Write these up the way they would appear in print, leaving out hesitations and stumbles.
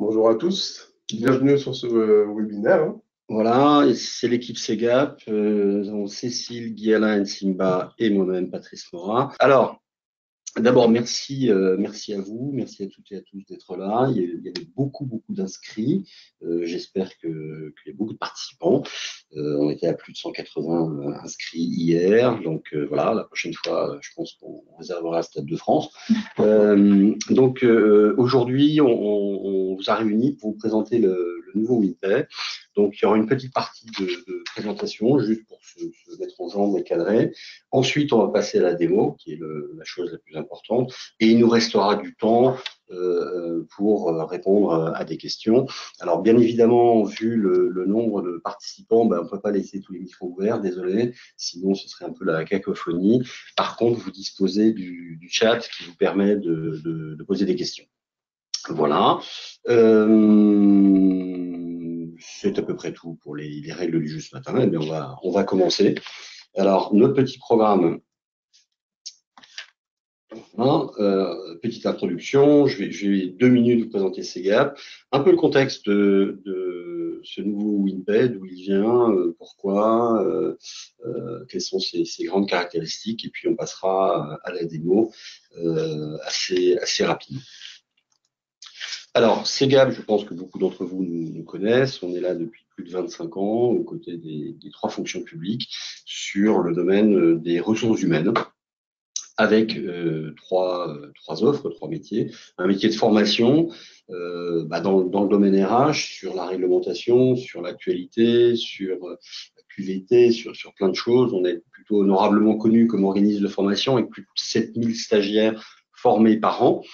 Bonjour à tous, bienvenue sur ce webinaire, hein. Voilà, et c'est l'équipe SEGAP, nous avons Cécile, Guy-Alain Simba et moi-même, Patrice Morat. Alors, d'abord, merci à vous, merci à toutes et à tous d'être là. Il y avait beaucoup d'inscrits. J'espère qu'il y a beaucoup de participants. On était à plus de 180 inscrits hier. Donc voilà, la prochaine fois, je pense qu'on réservera Stade de France. Aujourd'hui, on vous a réunis pour vous présenter le nouveau WinPay. Donc il y aura une petite partie de présentation, juste pour se mettre en jambes et cadrer. Ensuite, on va passer à la démo, qui est la chose la plus importante. Et il nous restera du temps pour répondre à des questions. Alors, bien évidemment, vu le nombre de participants, on ne peut pas laisser tous les micros ouverts, désolé, sinon ce serait un peu la cacophonie. Par contre, vous disposez du chat qui vous permet de poser des questions. Voilà. C'est à peu près tout pour les règles du jeu ce matin. Eh bien, on va commencer. Alors, notre petit programme. Petite introduction, je vais 2 minutes vous présenter SEGAP, un peu le contexte de ce nouveau WinPay, d'où il vient, pourquoi, quelles sont ses grandes caractéristiques, et puis on passera à la démo assez rapidement. Alors, SEGAP, je pense que beaucoup d'entre vous nous connaissent, on est là depuis plus de 25 ans, aux côtés des 3 fonctions publiques, sur le domaine des ressources humaines, avec trois offres, 3 métiers. Un métier de formation dans le domaine RH, sur la réglementation, sur l'actualité, sur la QVT, sur plein de choses. On est plutôt honorablement connu comme organisme de formation avec plus de 7000 stagiaires formés par an.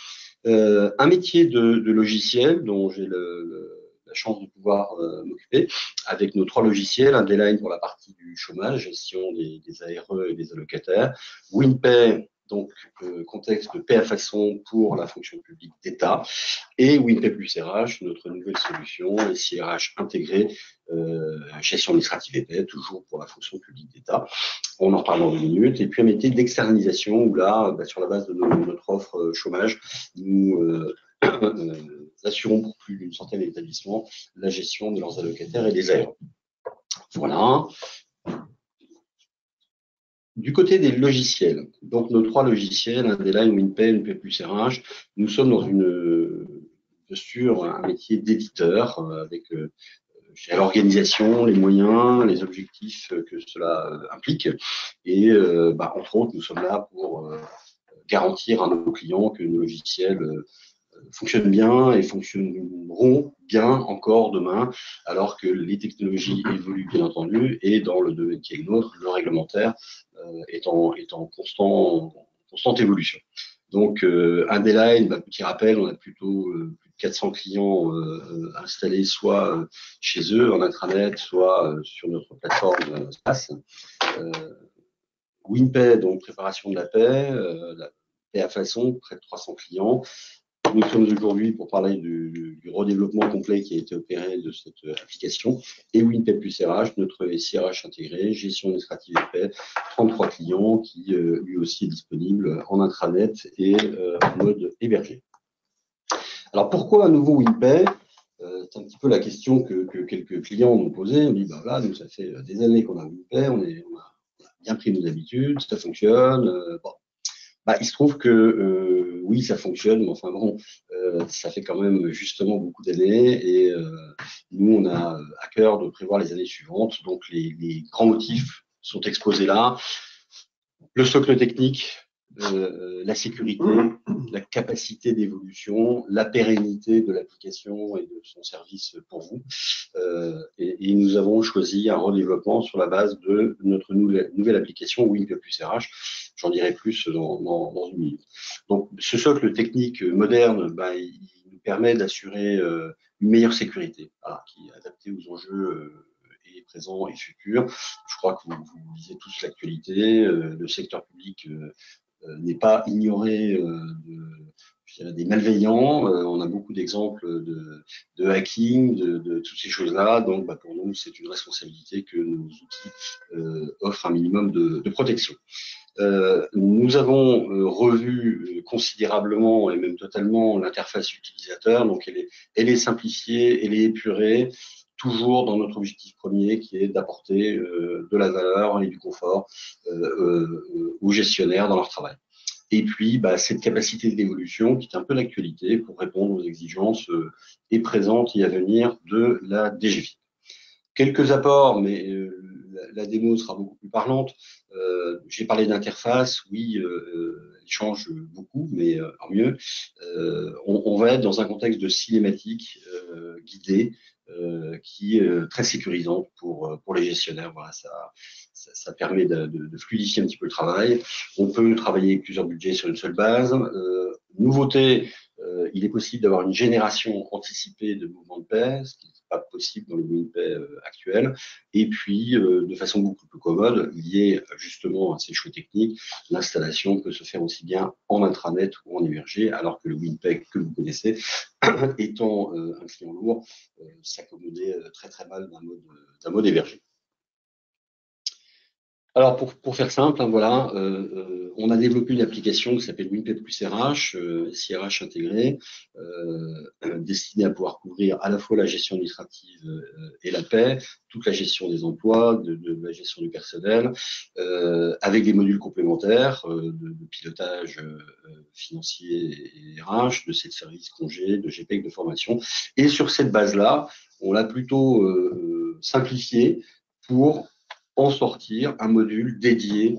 Un métier de logiciel dont j'ai la chance de pouvoir m'occuper, avec nos 3 logiciels, un D-Line pour la partie du chômage, gestion des ARE et des allocataires, WinPay, donc contexte de paie à façon pour la fonction publique d'État, et WinPay plus RH, notre nouvelle solution, SIRH intégrée, gestion administrative et paie, toujours pour la fonction publique d'État. On en reparle dans 2 minutes. Et puis un métier d'externalisation, où là, sur la base de notre offre chômage, nous assurons pour plus d'une centaine d'établissements la gestion de leurs allocataires et des ARE. Voilà. Du côté des logiciels, donc nos 3 logiciels, D-Line, WinPay, WinPay plus RH, nous sommes dans sur un métier d'éditeur avec l'organisation, les moyens, les objectifs que cela implique. Et entre autres, nous sommes là pour garantir à nos clients que nos logiciels fonctionnent bien et fonctionneront bien encore demain, alors que les technologies évoluent bien entendu, et dans le domaine qui est le nôtre, le réglementaire est en constante évolution. Donc, un D-Line, petit rappel, on a plutôt plus de 400 clients installés soit chez eux en intranet, soit sur notre plateforme SaaS. WinPay, donc préparation de la paie à façon, près de 300 clients. Nous sommes aujourd'hui pour parler du redéveloppement complet qui a été opéré de cette application, et WinPay plus RH, notre SIRH intégré, gestion administrative et paie, 33 clients qui lui aussi est disponible en intranet et en mode hébergé. Alors pourquoi un nouveau WinPay? C'est un petit peu la question que quelques clients m'ont posée. On dit, nous ça fait des années qu'on a WinPay, on a bien pris nos habitudes, ça fonctionne. Il se trouve que oui, ça fonctionne, mais enfin bon, ça fait quand même justement beaucoup d'années, et nous, on a à cœur de prévoir les années suivantes. Donc, les grands motifs sont exposés là. Le socle technique, la sécurité, la capacité d'évolution, la pérennité de l'application et de son service pour vous. Et nous avons choisi un redéveloppement sur la base de notre nouvelle application WinPay plus RH. J'en dirai plus dans 1 minute. Donc, ce socle technique moderne, il nous permet d'assurer une meilleure sécurité, qui est adaptée aux enjeux et présents et futurs. Je crois que vous lisez tous l'actualité. Le secteur public n'est pas ignoré des malveillants. On a beaucoup d'exemples de hacking, de toutes ces choses-là. Donc, pour nous, c'est une responsabilité que nos outils offrent un minimum de protection. Nous avons revu considérablement et même totalement l'interface utilisateur. Donc, elle est simplifiée, elle est épurée, toujours dans notre objectif premier qui est d'apporter de la valeur et du confort aux gestionnaires dans leur travail. Et puis, cette capacité d'évolution qui est un peu l'actualité pour répondre aux exigences et présentes et à venir de la DGFiP. Quelques apports, mais la démo sera beaucoup plus parlante. J'ai parlé d'interface, oui, elle change beaucoup, mais en mieux. On va être dans un contexte de cinématique guidée qui est très sécurisante pour les gestionnaires. Voilà, ça permet de fluidifier un petit peu le travail. On peut travailler avec plusieurs budgets sur une seule base. Nouveauté, il est possible d'avoir une génération anticipée de mouvements de paie, ce qui n'est pas possible dans le WinPay actuel. Et puis, de façon beaucoup plus commode, liée justement à ces choix techniques, l'installation peut se faire aussi bien en intranet ou en hébergé, alors que le WinPay que vous connaissez, étant un client lourd, s'accommodait très très mal d'un mode hébergé. Alors, pour faire simple, hein, voilà, on a développé une application qui s'appelle WinPay plus RH, SIRH intégré, destinée à pouvoir couvrir à la fois la gestion administrative et la paie, toute la gestion des emplois, de la gestion du personnel, avec des modules complémentaires de pilotage financier et RH, de services congés, de GPEC, de formation. Et sur cette base-là, on l'a plutôt simplifié pour en sortir un module dédié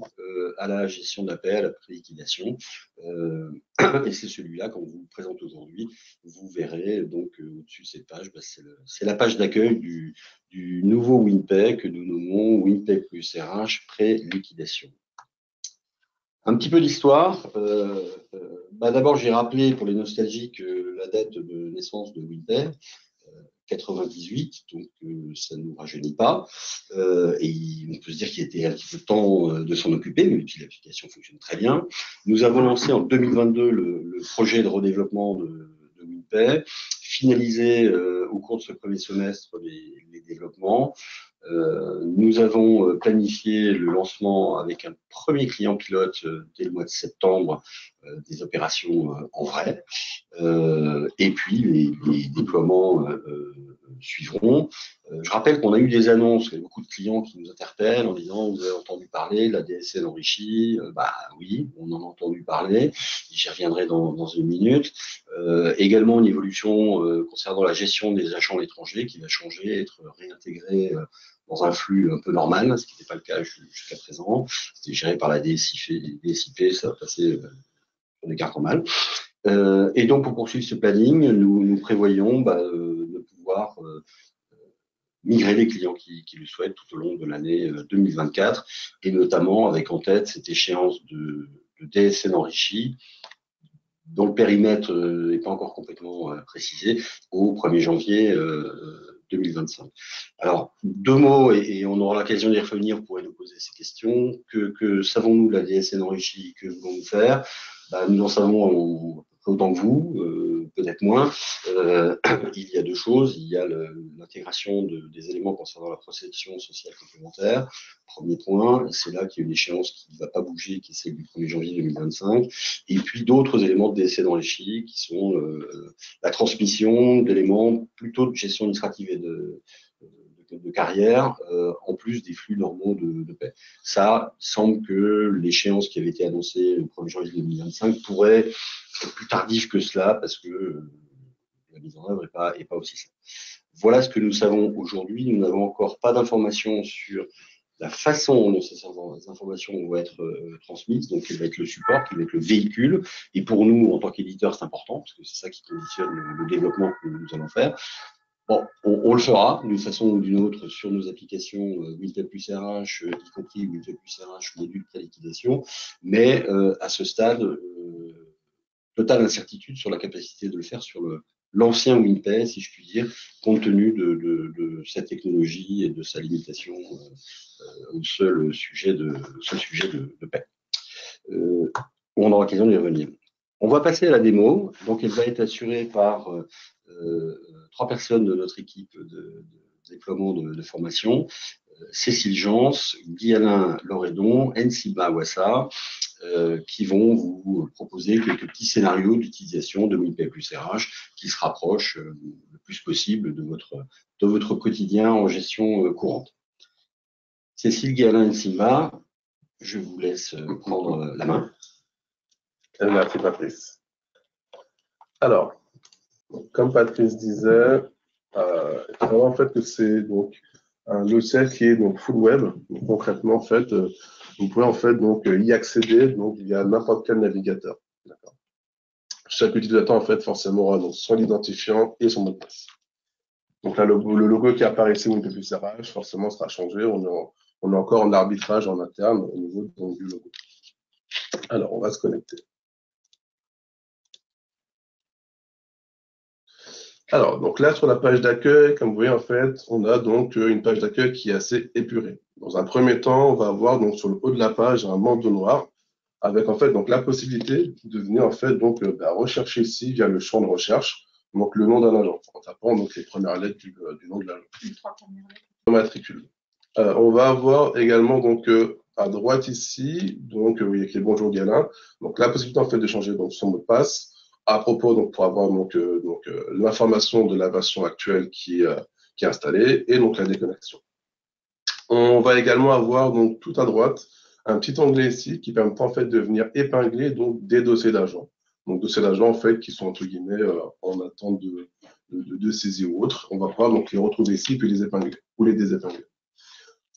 à la gestion de la paie, à la pré-liquidation. Et c'est celui-là, quand on vous le présente aujourd'hui, vous verrez donc au-dessus de cette page, c'est la page d'accueil du nouveau WinPay que nous nommons WinPay plus RH pré-liquidation. Un petit peu d'histoire. D'abord, j'ai rappelé pour les nostalgiques la date de naissance de WinPay. 98, donc ça ne nous rajeunit pas. Et on peut se dire qu'il était un petit peu temps de s'en occuper, mais puis l'application fonctionne très bien. Nous avons lancé en 2022 le projet de redéveloppement de WinPay, finalisé au cours de ce premier semestre les développements. Nous avons planifié le lancement avec un premier client pilote dès le mois de septembre, des opérations en vrai. Et puis les déploiements suivront. Je rappelle qu'on a eu des annonces, il y a beaucoup de clients qui nous interpellent en disant vous avez entendu parler de la DSN enrichie. Oui, on en a entendu parler, j'y reviendrai dans une minute. Également une évolution concernant la gestion des achats à l'étranger qui va changer, être réintégrée dans un flux un peu normal, ce qui n'était pas le cas jusqu'à présent. C'était géré par la DSIP, ça va passer sur des cartes normales. Et donc, pour poursuivre ce planning, nous prévoyons de pouvoir migrer les clients qui le souhaitent tout au long de l'année 2024, et notamment avec en tête cette échéance de DSN enrichi, dont le périmètre n'est pas encore complètement précisé, au 1er janvier 2025. Alors, deux mots, et on aura l'occasion d'y revenir, vous pourrez nous poser ces questions. Que savons-nous de la DSN enrichie? Que voulons-nous faire? Nous en savons autant que vous, peut-être moins. Il y a deux choses. Il y a l'intégration des éléments concernant la protection sociale complémentaire. Premier point, c'est là qu'il y a une échéance qui ne va pas bouger, qui est celle du 1er janvier 2025. Et puis d'autres éléments de DSN enrichi qui sont la transmission d'éléments plutôt de gestion administrative et de carrière, en plus des flux normaux de paie. Ça semble que l'échéance qui avait été annoncée le 1er janvier 2025 pourrait être plus tardive que cela parce que la mise en œuvre n'est pas aussi simple. Voilà ce que nous savons aujourd'hui. Nous n'avons encore pas d'informations sur la façon dont ces informations vont être transmises, donc quel va être le support, quel va être le véhicule. Et pour nous, en tant qu'éditeur, c'est important, parce que c'est ça qui conditionne le développement que nous allons faire. Bon, on le fera d'une façon ou d'une autre sur nos applications WinPay plus RH, y compris WinPay plus RH module pré-liquidation, mais à ce stade, totale incertitude sur la capacité de le faire sur l'ancien WinPay, si je puis dire, compte tenu de cette technologie et de sa limitation au seul sujet de paie. On aura l'occasion d'y revenir. On va passer à la démo. Donc, elle va être assurée par 3 personnes de notre équipe de déploiement de formation. Cécile Jans, Guy-Alain Loredon, Nsiba Wassa, qui vont vous proposer quelques petits scénarios d'utilisation de WinPay plus RH qui se rapprochent le plus possible de votre quotidien en gestion courante. Cécile, Guy-Alain, Nsiba, je vous laisse prendre la main. Merci Patrice. Alors, comme Patrice disait, en fait que c'est donc un logiciel qui est donc full web. Donc, concrètement, en fait, vous pouvez en fait donc y accéder donc via n'importe quel navigateur. Chaque utilisateur en fait forcément aura donc son identifiant et son mot de passe. Donc là, le logo qui apparaît ici, WinPay plus RH, forcément sera changé. On est encore en arbitrage en interne au niveau donc, du logo. Alors, on va se connecter. Alors, donc là, sur la page d'accueil, comme vous voyez, en fait, on a donc une page d'accueil qui est assez épurée. Dans un premier temps, on va avoir donc sur le haut de la page un bandeau noir avec en fait donc la possibilité de venir en fait donc rechercher ici via le champ de recherche donc le nom d'un agent en tapant donc les premières lettres du nom de l'agent. Matricule. On va avoir également donc à droite ici donc il y a écrit bonjour Guy-Alain, donc la possibilité en fait de changer donc son mot de passe. À propos, donc, pour avoir l'information de la version actuelle qui est installée et donc la déconnexion. On va également avoir donc tout à droite un petit onglet ici qui permet en fait de venir épingler donc des dossiers d'agents. Donc dossiers d'agents en fait qui sont entre guillemets en attente de saisie ou autre. On va pouvoir donc les retrouver ici puis les épingler ou les désépingler.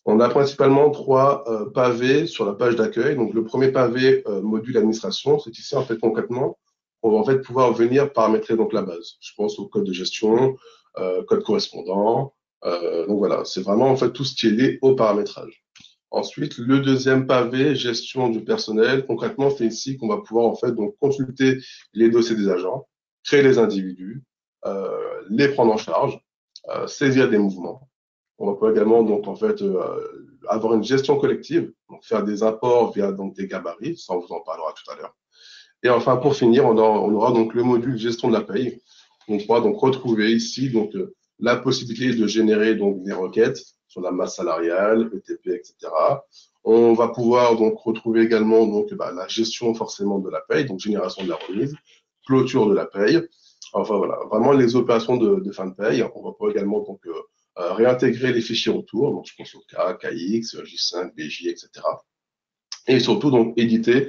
On a principalement trois pavés sur la page d'accueil. Donc le premier pavé module administration, c'est ici en fait concrètement on va en fait pouvoir venir paramétrer donc la base. Je pense au code de gestion, code correspondant. Donc voilà, c'est vraiment en fait tout ce qui est lié au paramétrage. Ensuite, le deuxième pavé, gestion du personnel. Concrètement, c'est ici qu'on va pouvoir en fait donc consulter les dossiers des agents, créer les individus, les prendre en charge, saisir des mouvements. On va pouvoir également donc en fait avoir une gestion collective, donc faire des apports via donc des gabarits, ça on vous en parlera tout à l'heure. Et enfin, pour finir, on aura donc le module gestion de la paye. On pourra donc retrouver ici donc, la possibilité de générer donc, des requêtes sur la masse salariale, ETP, etc. On va pouvoir donc retrouver également donc, la gestion forcément de la paye, donc génération de la remise, clôture de la paye. Enfin voilà, vraiment les opérations de fin de paye. On va pouvoir également donc, réintégrer les fichiers autour, donc je pense au K, KX, J5, BJ, etc. Et surtout donc éditer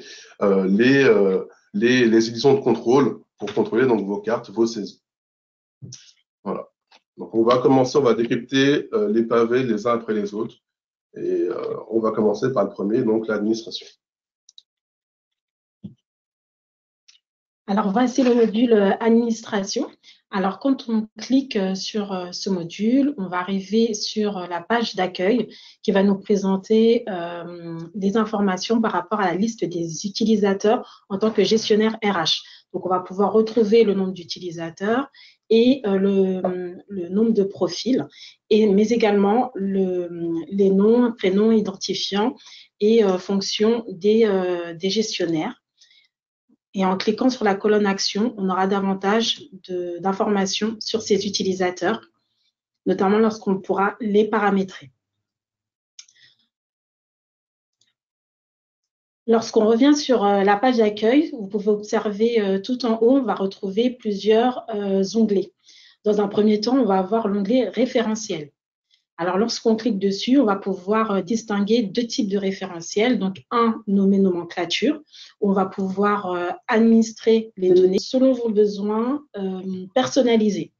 les éditions de contrôle pour contrôler donc vos cartes, vos saisies. Voilà. Donc on va commencer, on va décrypter les pavés les uns après les autres. Et on va commencer par le premier, donc l'administration. Alors voici le module administration. Alors quand on clique sur ce module, on va arriver sur la page d'accueil qui va nous présenter des informations par rapport à la liste des utilisateurs en tant que gestionnaire RH. Donc on va pouvoir retrouver le nombre d'utilisateurs et le nombre de profils, mais également les noms, prénoms, identifiants et fonctions des gestionnaires. Et en cliquant sur la colonne Action, on aura davantage d'informations sur ces utilisateurs, notamment lorsqu'on pourra les paramétrer. Lorsqu'on revient sur la page d'accueil, vous pouvez observer tout en haut, on va retrouver plusieurs onglets. Dans un premier temps, on va avoir l'onglet référentiel. Alors, lorsqu'on clique dessus, on va pouvoir distinguer deux types de référentiels. Donc, un nommé nomenclature, où on va pouvoir administrer les données selon vos besoins personnalisés.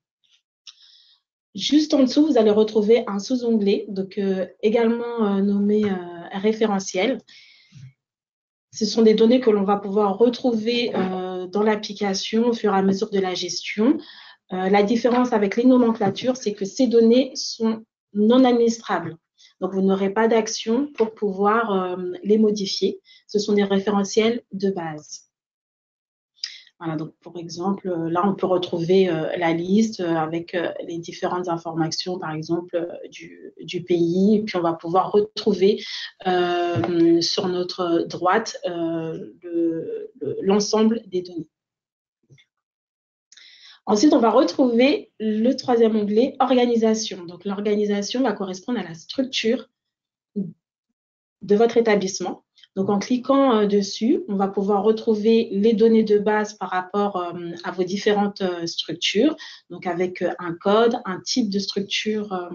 Juste en dessous, vous allez retrouver un sous-onglet, donc également nommé référentiel. Ce sont des données que l'on va pouvoir retrouver dans l'application au fur et à mesure de la gestion. La différence avec les nomenclatures, c'est que ces données sont non administrables. Donc, vous n'aurez pas d'action pour pouvoir les modifier. Ce sont des référentiels de base. Voilà, donc pour exemple, là, on peut retrouver la liste avec les différentes informations, par exemple, du pays. Et puis, on va pouvoir retrouver sur notre droite l'ensemble des données. Ensuite, on va retrouver le troisième onglet, organisation. Donc, l'organisation va correspondre à la structure de votre établissement. Donc, en cliquant dessus, on va pouvoir retrouver les données de base par rapport à vos différentes structures, donc avec un code, un type de structure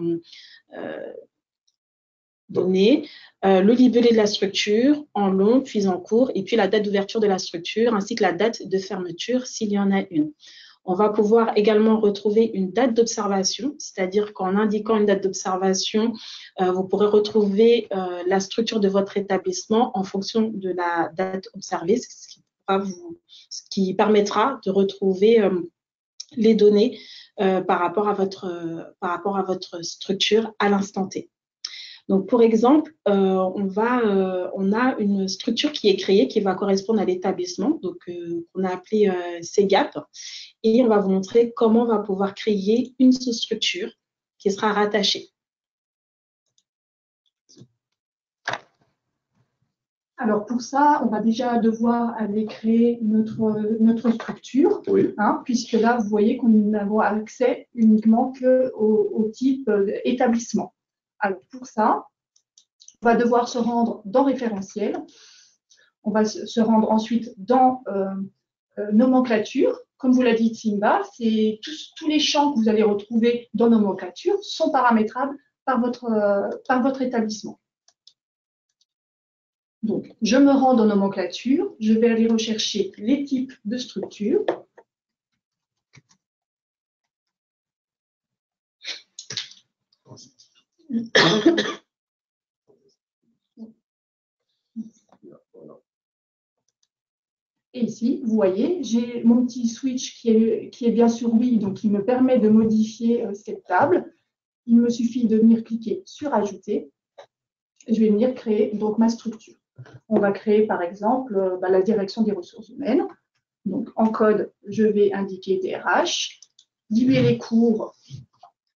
donné, le libellé de la structure en long puis en court, et puis la date d'ouverture de la structure, ainsi que la date de fermeture s'il y en a une. On va pouvoir également retrouver une date d'observation, c'est-à-dire qu'en indiquant une date d'observation, vous pourrez retrouver la structure de votre établissement en fonction de la date observée, ce qui permettra de retrouver les données par rapport à votre structure à l'instant T. Donc, pour exemple, on a une structure qui est créée qui va correspondre à l'établissement, donc qu'on a appelé CGAP, et on va vous montrer comment on va pouvoir créer une sous-structure qui sera rattachée. Alors pour ça, on va déjà devoir aller créer notre structure, Oui. Puisque là, vous voyez qu'on n'a accès uniquement qu'au type établissement. Alors pour ça, on va devoir se rendre dans référentiel. On va se rendre ensuite dans nomenclature. Comme vous l'a dit Simba, tous les champs que vous allez retrouver dans nomenclature sont paramétrables par votre établissement. Donc, je me rends dans nomenclature, je vais aller rechercher les types de structures. Et ici, vous voyez, j'ai mon petit switch qui est bien sur oui, donc qui me permet de modifier cette table. Il me suffit de venir cliquer sur Ajouter. Et je vais venir créer donc ma structure. On va créer par exemple la direction des ressources humaines. Donc en code, je vais indiquer DRH. Libellé court,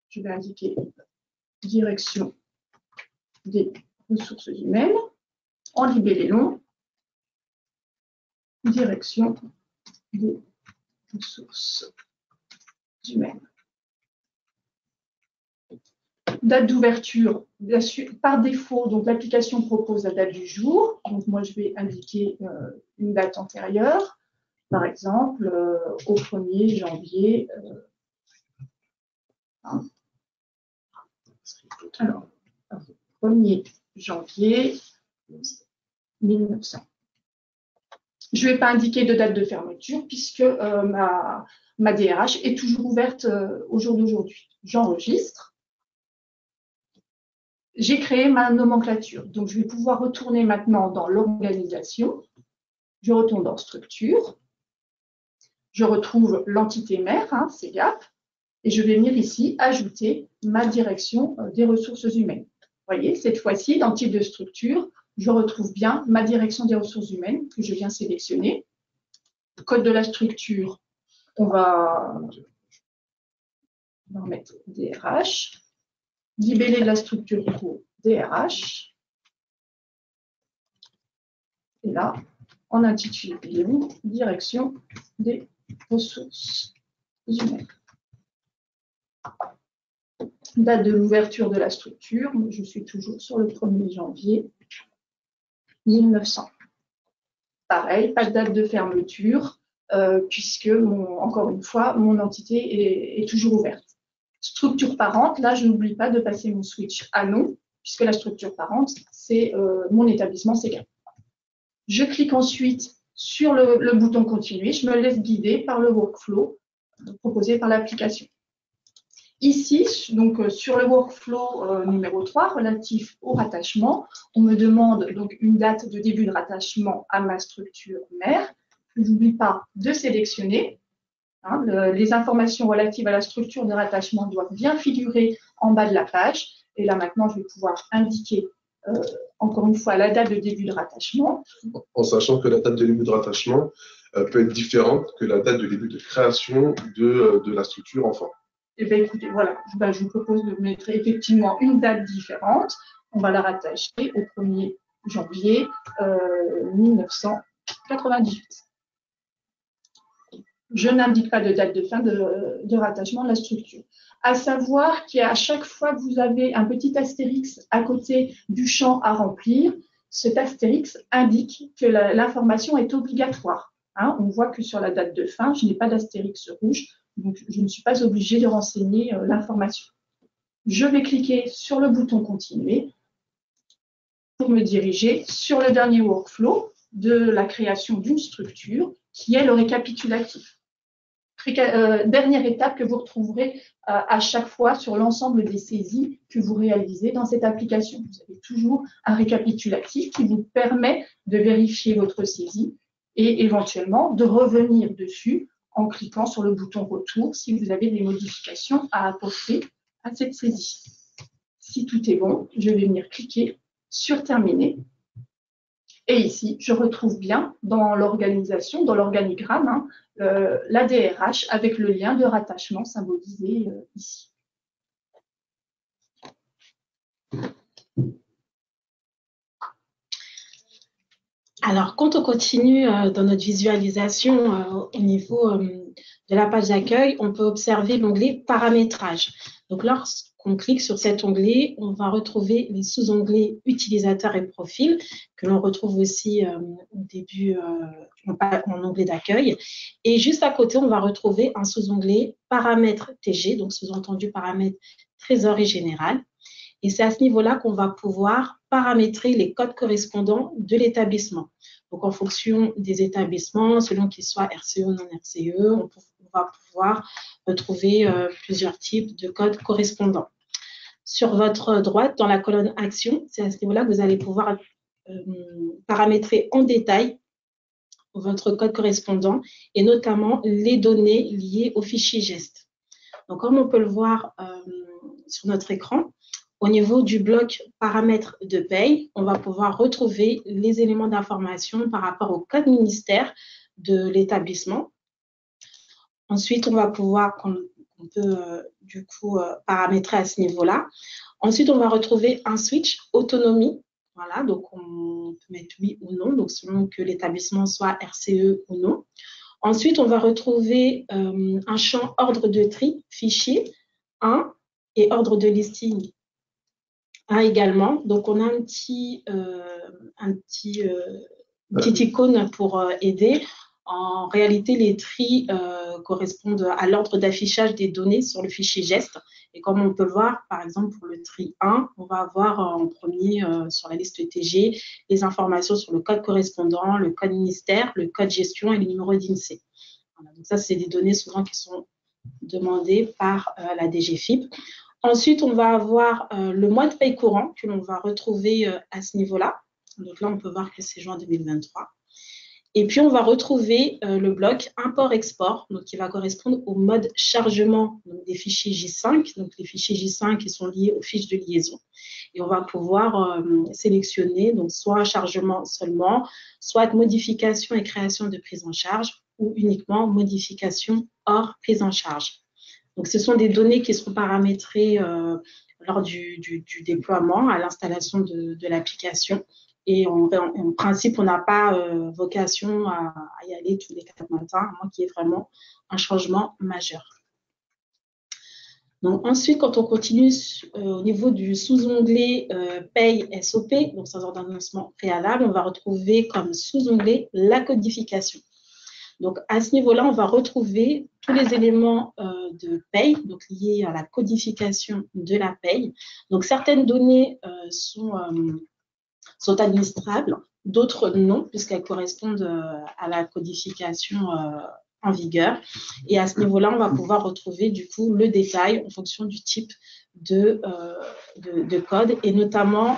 je vais indiquer direction des ressources humaines. En libellé long, direction des ressources humaines. Date d'ouverture, par défaut, donc l'application propose la date du jour. Donc moi, je vais indiquer une date antérieure, par exemple au 1er janvier. Alors, 1er janvier 1900. Je ne vais pas indiquer de date de fermeture puisque ma DRH est toujours ouverte au jour d'aujourd'hui. J'enregistre. J'ai créé ma nomenclature. Donc, je vais pouvoir retourner maintenant dans l'organisation. Je retourne dans structure. Je retrouve l'entité mère, CGAP, et je vais venir ici ajouter ma direction des ressources humaines. Vous voyez, cette fois-ci, dans type de structure, je retrouve bien ma direction des ressources humaines que je viens sélectionner. Code de la structure, on va mettre DRH. Libellé de la structure pour DRH. Et là, en intitulé, direction des ressources humaines. Date de l'ouverture de la structure, je suis toujours sur le 1er janvier 1900. Pareil, pas de date de fermeture, puisque, encore une fois, mon entité est toujours ouverte. Structure parente, là, je n'oublie pas de passer mon switch à non, puisque la structure parente, c'est mon établissement CGAP. Je clique ensuite sur le bouton Continuer, je me laisse guider par le workflow proposé par l'application. Ici, donc, sur le workflow numéro 3, relatif au rattachement, on me demande donc une date de début de rattachement à ma structure mère. Je n'oublie pas de sélectionner. Les informations relatives à la structure de rattachement doivent bien figurer en bas de la page. Et là, maintenant, je vais pouvoir indiquer, encore une fois, la date de début de rattachement. En sachant que la date de début de rattachement peut être différente que la date de début de création de la structure enfant. Eh bien, écoutez, voilà, je vous propose de mettre effectivement une date différente. On va la rattacher au 1er janvier 1998. Je n'indique pas de date de fin de rattachement de la structure. À savoir qu'à chaque fois que vous avez un petit astérix à côté du champ à remplir, cet astérix indique que l'information est obligatoire. Hein, on voit que sur la date de fin, je n'ai pas d'astérix rouge, donc je ne suis pas obligée de renseigner l'information. Je vais cliquer sur le bouton « Continuer » pour me diriger sur le dernier workflow de la création d'une structure, qui est le récapitulatif. Dernière étape que vous retrouverez à chaque fois sur l'ensemble des saisies que vous réalisez dans cette application. Vous avez toujours un récapitulatif qui vous permet de vérifier votre saisie et éventuellement de revenir dessus en cliquant sur le bouton « Retour » si vous avez des modifications à apporter à cette saisie. Si tout est bon, je vais venir cliquer sur « Terminer ». Et ici, je retrouve bien dans l'organisation, dans l'organigramme, hein, la DRH avec le lien de rattachement symbolisé ici. Alors, quand on continue dans notre visualisation au niveau de la page d'accueil, on peut observer l'onglet « Paramétrage ». Donc, lorsqu'on clique sur cet onglet, on va retrouver les sous-onglets « Utilisateurs et profils » que l'on retrouve aussi au début en onglet d'accueil. Et juste à côté, on va retrouver un sous-onglet « Paramètres TG », donc sous-entendu paramètres trésorerie générale. Et c'est à ce niveau-là qu'on va pouvoir paramétrer les codes correspondants de l'établissement. Donc, en fonction des établissements, selon qu'ils soient RCE ou non RCE, on va pouvoir retrouver plusieurs types de codes correspondants. Sur votre droite, dans la colonne Action, c'est à ce niveau-là que vous allez pouvoir paramétrer en détail votre code correspondant et notamment les données liées au fichier geste. Donc, comme on peut le voir sur notre écran, au niveau du bloc paramètres de paye, on va pouvoir retrouver les éléments d'information par rapport au code ministère de l'établissement. Ensuite, on va pouvoir, on peut du coup paramétrer à ce niveau-là. Ensuite, on va retrouver un switch autonomie. Voilà, donc on peut mettre oui ou non, donc selon que l'établissement soit RCE ou non. Ensuite, on va retrouver un champ ordre de tri, fichier 1 et ordre de listing également. Donc, on a une petite icône pour aider. En réalité, les tris correspondent à l'ordre d'affichage des données sur le fichier geste. Et comme on peut le voir, par exemple, pour le tri 1, on va avoir en premier sur la liste TG les informations sur le code correspondant, le code ministère, le code gestion et le numéro d'INSEE. Voilà, donc ça, c'est des données souvent qui sont demandées par la DGFiP. Ensuite, on va avoir le mois de paye courant que l'on va retrouver à ce niveau-là. Donc là, on peut voir que c'est juin 2023. Et puis, on va retrouver le bloc import-export, donc qui va correspondre au mode chargement donc des fichiers J5, donc les fichiers J5 qui sont liés aux fiches de liaison. Et on va pouvoir sélectionner donc soit chargement seulement, soit modification et création de prise en charge, ou uniquement modification hors prise en charge. Donc, ce sont des données qui seront paramétrées lors du déploiement, à l'installation de l'application. Et en principe, on n'a pas vocation à y aller tous les 4 matins, à moins qu'il y ait vraiment un changement majeur. Donc, ensuite, quand on continue au niveau du sous-onglet Paye SOP, donc sans ordonnancement préalable, on va retrouver comme sous-onglet la codification. Donc, à ce niveau-là, on va retrouver tous les éléments de paye, donc liés à la codification de la paye. Donc, certaines données sont administrables, d'autres non, puisqu'elles correspondent à la codification en vigueur. Et à ce niveau-là, on va pouvoir retrouver du coup le détail en fonction du type de code, et notamment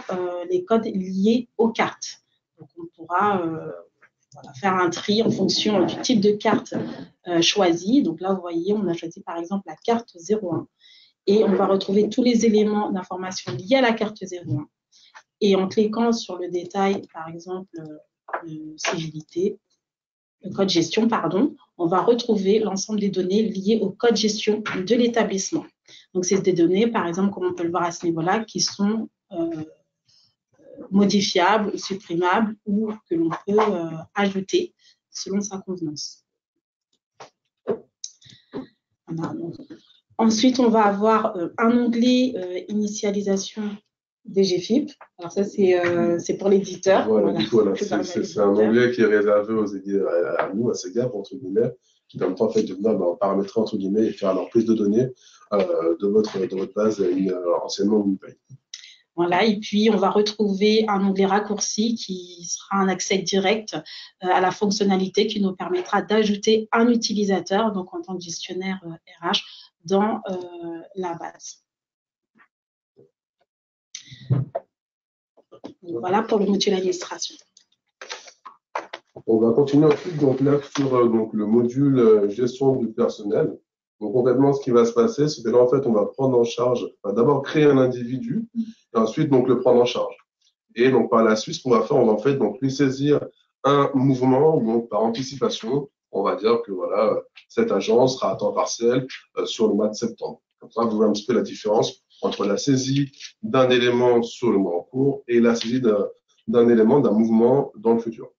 les codes liés aux cartes. Donc, on pourra faire un tri en fonction du type de carte choisie. Donc là, vous voyez, on a choisi par exemple la carte 01 et on va retrouver tous les éléments d'information liés à la carte 01. Et en cliquant sur le détail, par exemple, civilité, le code gestion, pardon, on va retrouver l'ensemble des données liées au code gestion de l'établissement. Donc, c'est des données, par exemple, comme on peut le voir à ce niveau-là, qui sont modifiables, supprimables ou que l'on peut ajouter selon sa convenance. Voilà, donc. Ensuite, on va avoir un onglet initialisation DGFIP. Alors ça, c'est pour l'éditeur. Voilà, du coup, voilà, Plus vers c'est un l'éditeur. onglet qui est réservé à nous, à Segap, entre guillemets, qui permet en fait de venir paramétrer, entre guillemets, et faire leur prise de données de votre base anciennement MoonPay. Voilà, et puis on va retrouver un onglet raccourci qui sera un accès direct à la fonctionnalité qui nous permettra d'ajouter un utilisateur, donc en tant que gestionnaire RH, dans la base. Donc, voilà pour le module administration. On va continuer ensuite donc là sur donc, le module gestion du personnel. Donc concrètement, ce qui va se passer, c'est que là en fait, on va prendre en charge, on va d'abord créer un individu et ensuite donc le prendre en charge. Et donc par la suite, ce qu'on va faire, on va en fait donc lui saisir un mouvement donc par anticipation. On va dire que voilà, cet agent sera à temps partiel sur le mois de septembre. Comme ça, vous voyez un petit peu la différence entre la saisie d'un élément sur le mois en cours et la saisie d'un élément, d'un mouvement dans le futur.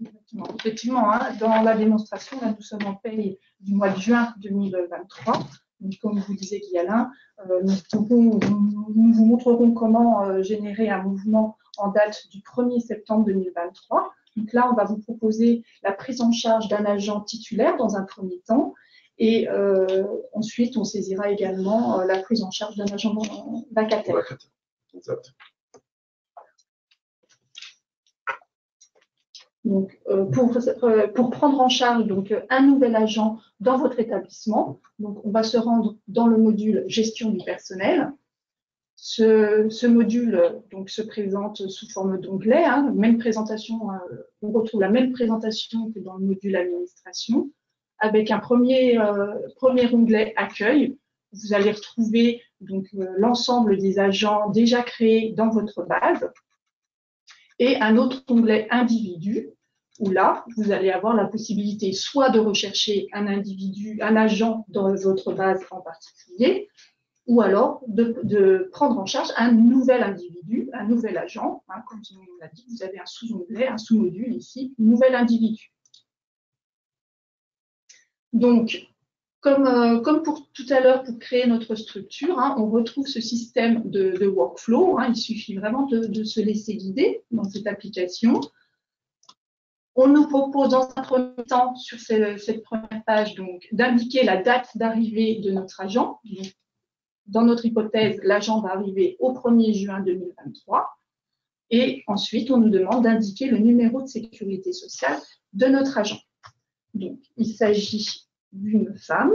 Exactement. Effectivement, hein, dans la démonstration, là, nous sommes en paye du mois de juin 2023. Donc, comme vous disiez, Guy-Alain, nous vous montrerons comment générer un mouvement en date du 1er septembre 2023. Donc là, on va vous proposer la prise en charge d'un agent titulaire dans un premier temps. Et ensuite, on saisira également la prise en charge d'un agent vacataire. Exact. Donc, pour prendre en charge donc, un nouvel agent dans votre établissement, donc, on va se rendre dans le module gestion du personnel. Ce module donc, se présente sous forme d'onglet, hein, même présentation, on retrouve la même présentation que dans le module administration, avec un premier onglet accueil. Vous allez retrouver donc l'ensemble des agents déjà créés dans votre base. Et un autre onglet individu, où là, vous allez avoir la possibilité soit de rechercher un individu, un agent dans votre base en particulier, ou alors de prendre en charge un nouvel individu, un nouvel agent. Hein, comme on l'a dit, vous avez un sous-onglet, un sous-module ici, nouvel individu. Donc, comme pour tout à l'heure, pour créer notre structure, hein, on retrouve ce système de workflow. Hein, il suffit vraiment de se laisser guider dans cette application. On nous propose dans un premier temps, sur cette première page, d'indiquer la date d'arrivée de notre agent. Donc, dans notre hypothèse, l'agent va arriver au 1er juin 2023. Et ensuite, on nous demande d'indiquer le numéro de sécurité sociale de notre agent. Donc, il s'agit d'une femme.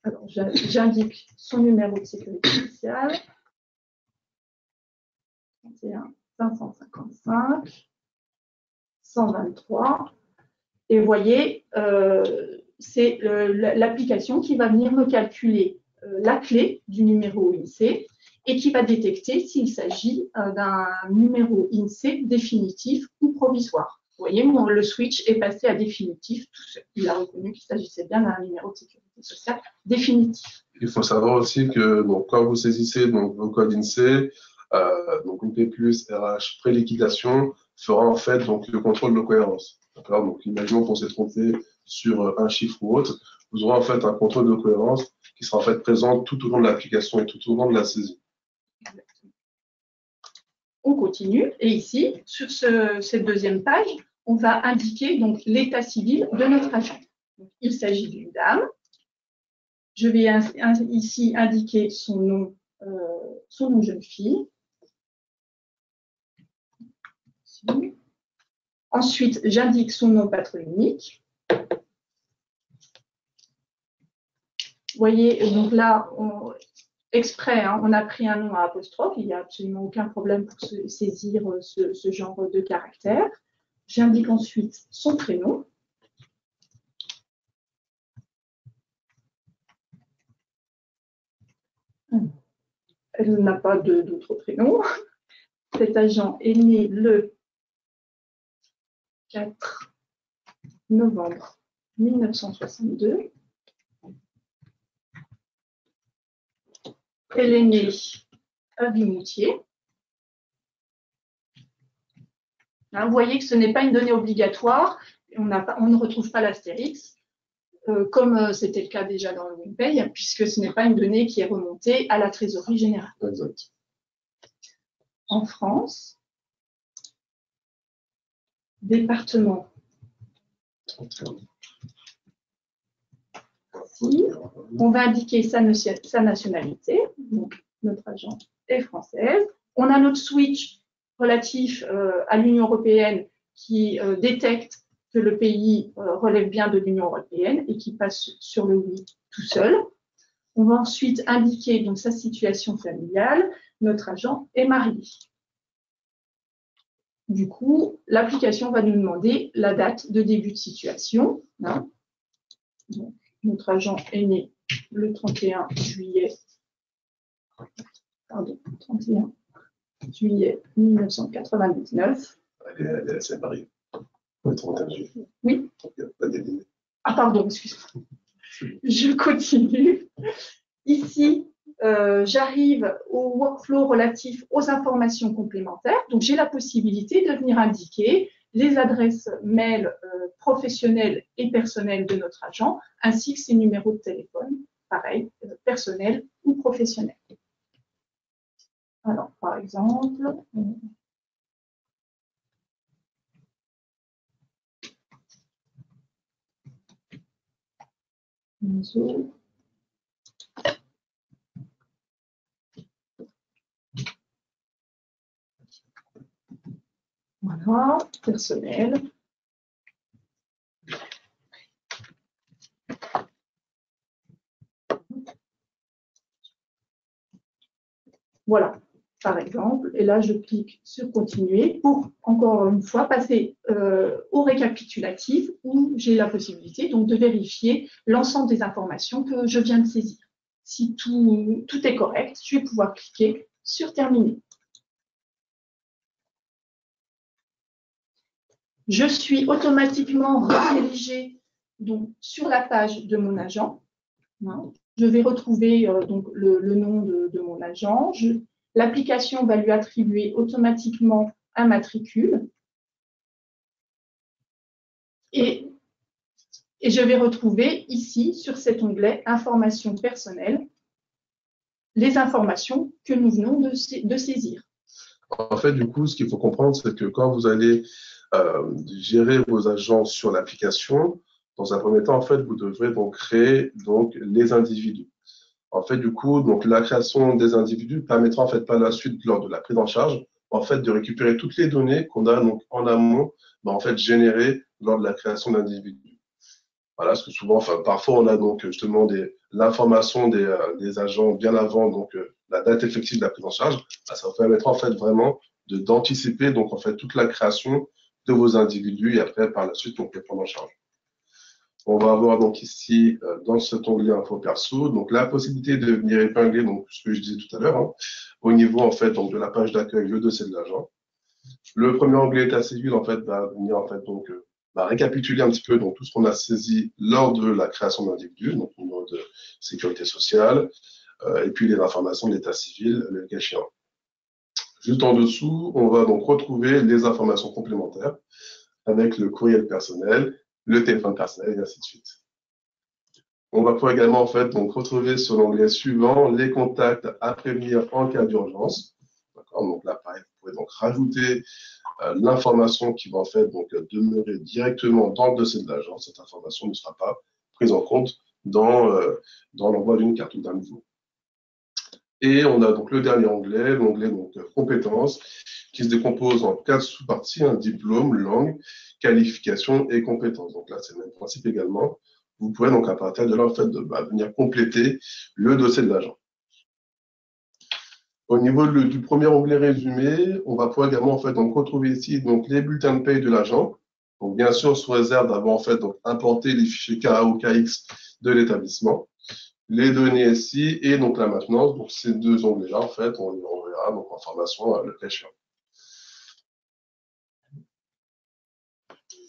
Alors, j'indique son numéro de sécurité sociale. 31 555 123. Et vous voyez, c'est l'application qui va venir me calculer la clé du numéro INSEE et qui va détecter s'il s'agit d'un numéro INSEE définitif ou provisoire. Vous voyez, le switch est passé à définitif tout seul. Il a reconnu qu'il s'agissait bien d'un numéro de sécurité sociale définitif. Il faut savoir aussi que donc, quand vous saisissez donc, vos codes INSEE, donc UP+, RH pré-liquidation fera en fait donc, le contrôle de cohérence. Donc, imaginons qu'on s'est trompé sur un chiffre ou autre, vous aurez en fait un contrôle de cohérence qui sera en fait présent tout au long de l'application et tout au long de la saisie. On continue et ici, sur cette deuxième page, on va indiquer donc l'état civil de notre agent. Donc, il s'agit d'une dame. Je vais ici indiquer son nom jeune fille. Ensuite, j'indique son nom patronymique. Vous voyez, donc là, exprès, hein, on a pris un nom à apostrophe. Il n'y a absolument aucun problème pour saisir ce genre de caractère. J'indique ensuite son prénom. Elle n'a pas d'autre prénom. Cet agent est né le 4 novembre 1962. Elle est née à Vimoutier. Hein, vous voyez que ce n'est pas une donnée obligatoire. On ne retrouve pas l'astérix, comme c'était le cas déjà dans le MoonPay, puisque ce n'est pas une donnée qui est remontée à la trésorerie générale. Exact. en France, département. Ici, on va indiquer sa nationalité, donc notre agent est française. On a notre switch relatif à l'Union européenne qui détecte que le pays relève bien de l'Union européenne et qui passe sur le oui tout seul. On va ensuite indiquer donc sa situation familiale. Notre agent est marié. Du coup, l'application va nous demander la date de début de situation. Hein. Donc, notre agent est né le 31 juillet, 1999. Elle est mariée. Le 31 juillet. Oui. Pas d'éliminer. Ah, pardon, excuse-moi. Je continue. Ici, j'arrive au workflow relatif aux informations complémentaires. Donc, j'ai la possibilité de venir indiquer les adresses mail professionnelles et personnelles de notre agent, ainsi que ses numéros de téléphone, pareil, personnels ou professionnels. Alors, par exemple, voilà, personnel. Voilà, par exemple. Et là, je clique sur continuer pour, encore une fois, passer au récapitulatif où j'ai la possibilité donc, de vérifier l'ensemble des informations que je viens de saisir. Si tout est correct, je vais pouvoir cliquer sur terminer. Je suis automatiquement redirigée donc, sur la page de mon agent. Je vais retrouver donc, le nom de mon agent. L'application va lui attribuer automatiquement un matricule. Et je vais retrouver ici, sur cet onglet « Informations personnelles », les informations que nous venons de saisir. En fait, du coup, ce qu'il faut comprendre, c'est que quand vous allez gérer vos agents sur l'application, dans un premier temps, en fait, vous devrez donc créer donc, les individus. En fait, du coup, donc, la création des individus permettra en fait par la suite, lors de la prise en charge, en fait, de récupérer toutes les données qu'on a donc en amont, en fait, générées lors de la création d'individus. Voilà, parce que souvent, enfin, parfois, on a donc justement l'information des agents bien avant donc la date effective de la prise en charge. Ça vous permettra en fait vraiment d'anticiper donc en fait toute la création de vos individus et après par la suite donc les prendre en charge. On va avoir donc ici dans cet onglet info perso donc la possibilité de venir épingler donc ce que je disais tout à l'heure hein, au niveau en fait donc de la page d'accueil le dossier de l'agent. Le premier onglet état civil en fait va venir en fait donc récapituler un petit peu donc tout ce qu'on a saisi lors de la création d'individus, donc au niveau de sécurité sociale, et puis les informations de l'état civil, le cas échéant. Juste en dessous, on va donc retrouver les informations complémentaires avec le courriel personnel, le téléphone personnel et ainsi de suite. On va pouvoir également en fait donc retrouver sur l'onglet suivant les contacts à prévenir en cas d'urgence. Donc là, pareil, vous pouvez donc rajouter l'information qui va en fait donc demeurer directement dans le dossier de l'agent. Cette information ne sera pas prise en compte dans l'envoi d'une carte ou d'un nouveau. Et on a donc le dernier onglet, l'onglet donc compétences, qui se décompose en 4 sous-parties, diplôme, langue, qualification et compétences. Donc là, c'est le même principe également. Vous pouvez donc à partir de là en fait venir compléter le dossier de l'agent. Au niveau du premier onglet résumé, on va pouvoir également en fait donc retrouver ici donc les bulletins de paye de l'agent. Donc bien sûr sous réserve d'avoir en fait donc importé les fichiers KA ou KX de l'établissement, les données SI et donc la maintenance. Donc ces deux onglets-là en fait on les renverra donc en formation le cas échéant.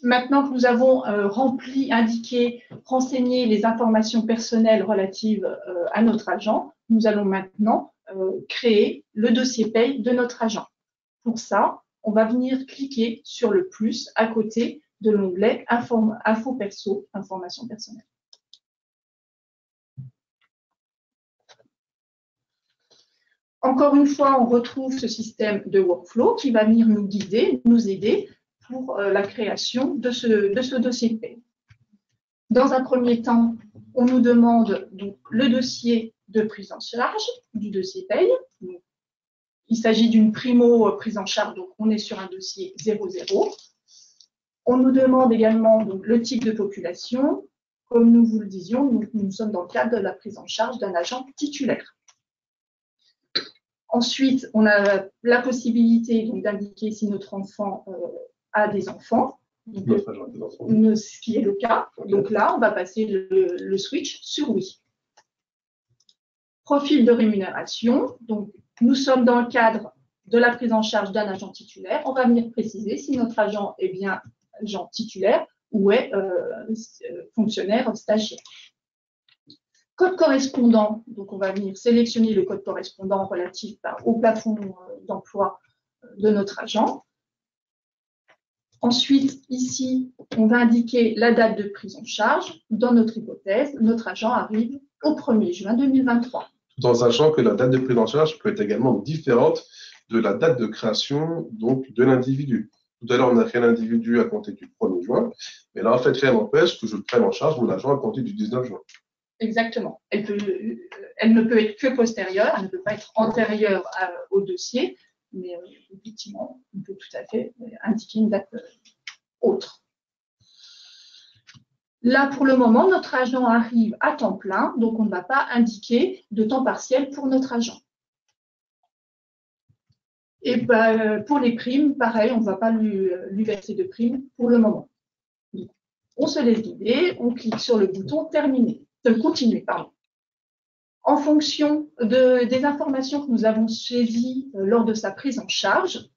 Maintenant que nous avons indiqué, renseigné les informations personnelles relatives à notre agent, nous allons maintenant créer le dossier paye de notre agent. Pour ça, on va venir cliquer sur le plus à côté de l'onglet Info perso, informations personnelles. Encore une fois, on retrouve ce système de workflow qui va venir nous guider, nous aider pour la création de ce dossier de paie. Dans un premier temps, on nous demande donc, le dossier de prise en charge du dossier paye. Donc, il s'agit d'une primo prise en charge, donc on est sur un dossier 00. On nous demande également donc, le type de population. Comme nous vous le disions, nous sommes dans le cadre de la prise en charge d'un agent titulaire. Ensuite, on a la possibilité d'indiquer si notre enfant a des enfants, donc, ce qui est le cas. Donc là, on va passer le switch sur oui. Profil de rémunération. Donc, nous sommes dans le cadre de la prise en charge d'un agent titulaire. On va venir préciser si notre agent est bien agent titulaire ou est fonctionnaire stagiaire. Code correspondant, donc on va venir sélectionner le code correspondant relatif au plafond d'emploi de notre agent. Ensuite, ici, on va indiquer la date de prise en charge. Dans notre hypothèse, notre agent arrive au 1er juin 2023. Tout en sachant que la date de prise en charge peut être également différente de la date de création donc, de l'individu. Tout à l'heure, on a créé l'individu à compter du 1er juin, mais là, en fait, rien n'empêche que je prenne en charge mon agent à compter du 19 juin. Exactement. Elle ne peut être que postérieure, elle ne peut pas être antérieure au dossier, mais effectivement, on peut tout à fait indiquer une date autre. Là, pour le moment, notre agent arrive à temps plein, donc on ne va pas indiquer de temps partiel pour notre agent. Et pour les primes, pareil, on ne va pas lui verser de primes pour le moment. Donc, on se laisse guider, on clique sur le bouton terminer, continuer, pardon. En fonction des informations que nous avons saisies lors de sa prise en charge,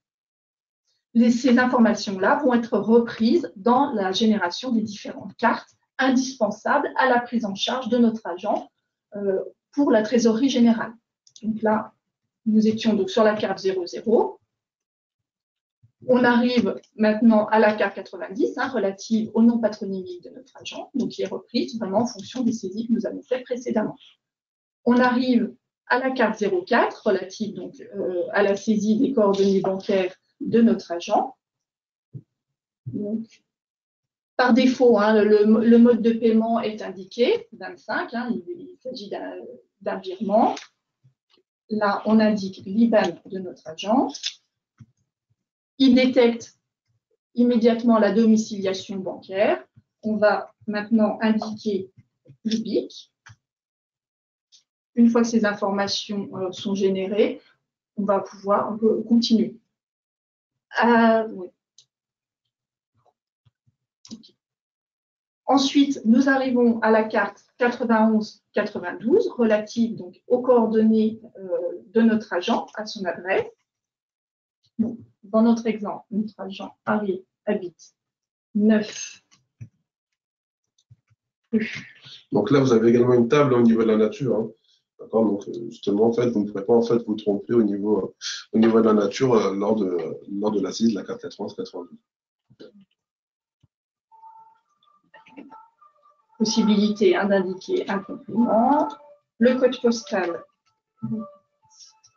ces informations-là vont être reprises dans la génération des différentes cartes indispensables à la prise en charge de notre agent pour la trésorerie générale. Donc là, nous étions donc sur la carte 00. On arrive maintenant à la carte 90, relative au nom patronymique de notre agent, donc qui est reprise vraiment en fonction des saisies que nous avons faites précédemment. On arrive à la carte 04, relative donc, à la saisie des coordonnées bancaires de notre agent. Donc, par défaut, le mode de paiement est indiqué, 25, il s'agit d'un virement. Là, on indique l'IBAN de notre agent. Il détecte immédiatement la domiciliation bancaire. On va maintenant indiquer le BIC. Une fois que ces informations sont générées, on va pouvoir continuer. Oui. Okay. Ensuite, nous arrivons à la carte 91-92 relative donc, aux coordonnées de notre agent, à son adresse. Donc, dans notre exemple, notre agent habite 9. Donc là, vous avez également une table au niveau de la nature. D'accord, donc justement, en fait, vous ne pourrez pas en fait vous tromper au niveau de la nature lors de l'assise de la carte 91-92. Possibilité d'indiquer un complément. Le code postal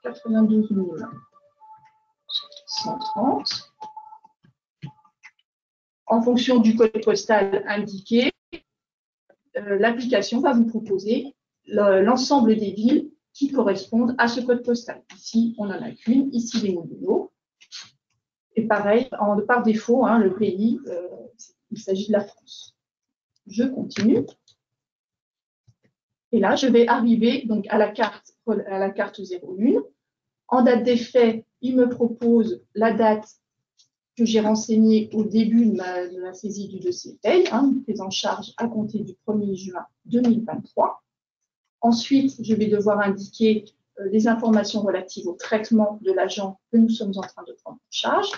92 130. En fonction du code postal indiqué, l'application va vous proposer l'ensemble des villes qui correspondent à ce code postal. Ici, on n'en a qu'une, ici les modulos. Et pareil, par défaut, le pays, il s'agit de la France. Je continue. Et là, je vais arriver donc, à la carte 01. En date d'effet, il me propose la date que j'ai renseignée au début de la saisie du dossier paye, une prise en charge à compter du 1er juin 2023. Ensuite, je vais devoir indiquer les informations relatives au traitement de l'agent que nous sommes en train de prendre en charge.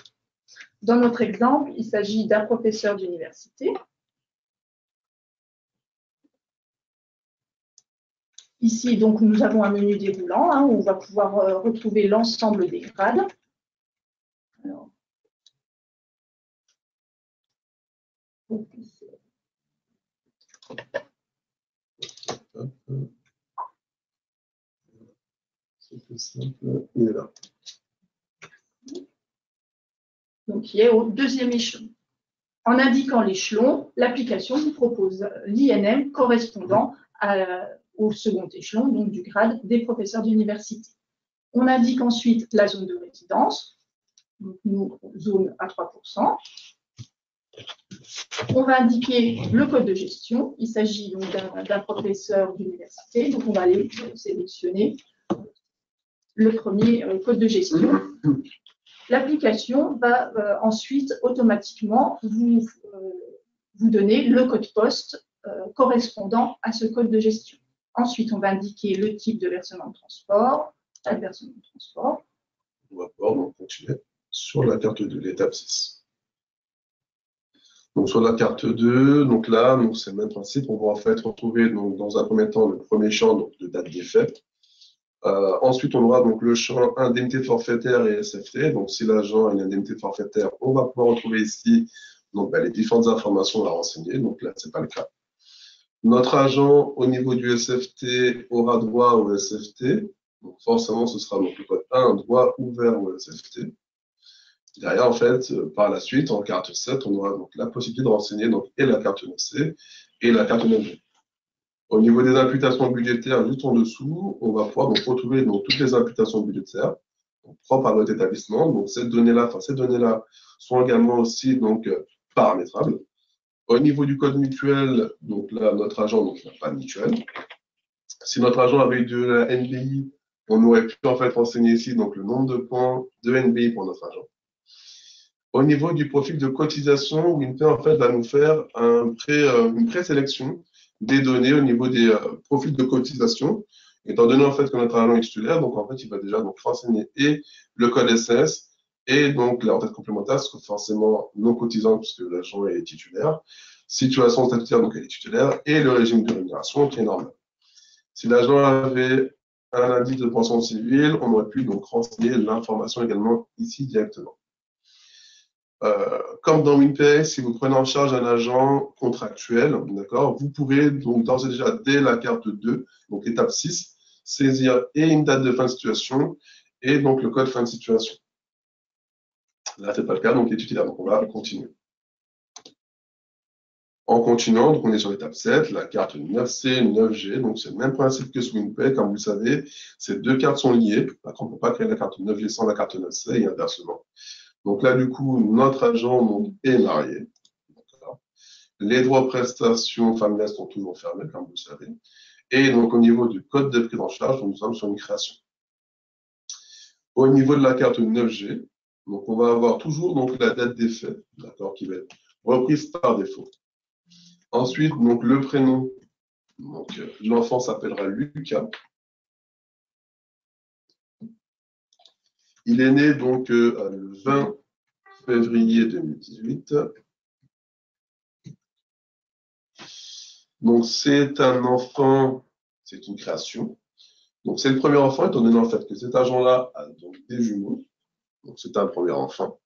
Dans notre exemple, il s'agit d'un professeur d'université. Ici, donc, nous avons un menu déroulant où on va pouvoir retrouver l'ensemble des grades. Alors, C'est simple, il est là. Donc, qui est au deuxième échelon. En indiquant l'échelon, l'application vous propose l'INM correspondant au second échelon, donc du grade des professeurs d'université. On indique ensuite la zone de résidence, donc nous, zone à 3%. On va indiquer le code de gestion. Il s'agit donc d'un professeur d'université. Donc, on va aller sélectionner le premier code de gestion. L'application va ensuite automatiquement vous donner le code poste correspondant à ce code de gestion. Ensuite, on va indiquer le type de versement de transport, la versement de transport. On va pouvoir donc continuer sur la carte 2, l'étape 6. Donc sur la carte 2, donc là, c'est le même principe. On va en fait retrouver donc, dans un premier temps le premier champ donc, de date d'effet. Ensuite, on aura donc le champ indemnité forfaitaire et SFT. Donc si l'agent a une indemnité forfaitaire, on va pouvoir retrouver ici donc, les différentes informations à renseigner. Donc là, ce n'est pas le cas. Notre agent au niveau du SFT aura droit au SFT. Donc forcément, ce sera donc le code 1, droit ouvert au SFT. Derrière, en fait, par la suite, en carte 7, on aura donc la possibilité de renseigner donc, et la carte 9C et la carte 9G. Au niveau des imputations budgétaires, juste en dessous, on va pouvoir donc, retrouver donc, toutes les imputations budgétaires donc, propres à notre établissement. Donc, ces données-là sont également aussi donc, paramétrables. Au niveau du code mutuel, donc là, notre agent n'a pas de mutuelle. Si notre agent avait eu de la NBI, on aurait pu en fait renseigner ici donc, le nombre de points de NBI pour notre agent. Au niveau du profil de cotisation, Winper en fait, va nous faire une présélection des données au niveau des profils de cotisation, étant donné en fait que notre agent est titulaire, donc en fait il va déjà donc renseigner et le code SS et donc la retraite complémentaire, ce que forcément non cotisant puisque l'agent est titulaire, situation statutaire donc elle est titulaire et le régime de rémunération qui est normal. Si l'agent avait un indice de pension civile, on aurait pu donc renseigner l'information également ici directement. Comme dans WinPay, si vous prenez en charge un agent contractuel, d'accord, vous pourrez donc d'ores et déjà, dès la carte 2, donc étape 6, saisir et une date de fin de situation et donc le code fin de situation. Là, ce n'est pas le cas, donc les titulaires. Donc on va continuer. En continuant, donc on est sur l'étape 7, la carte 9C, 9G, donc c'est le même principe que sur WinPay, comme vous le savez, ces deux cartes sont liées. D'accord, on ne peut pas créer la carte 9G sans la carte 9C et inversement. Donc là, du coup, notre agent donc, est marié. Les droits prestations familiales sont toujours fermés, comme vous le savez. Et donc, au niveau du code de prise en charge, nous sommes sur une création. Au niveau de la carte 9G, donc on va avoir toujours donc, la date d'effet, d'accord, qui va être reprise par défaut. Ensuite, donc, le prénom. Donc, l'enfant s'appellera Lucas. Il est né donc le 20 février 2018. Donc, c'est un enfant, c'est une création. Donc, c'est le premier enfant, étant donné en fait que cet agent-là a donc des jumeaux. Donc, c'est un premier enfant.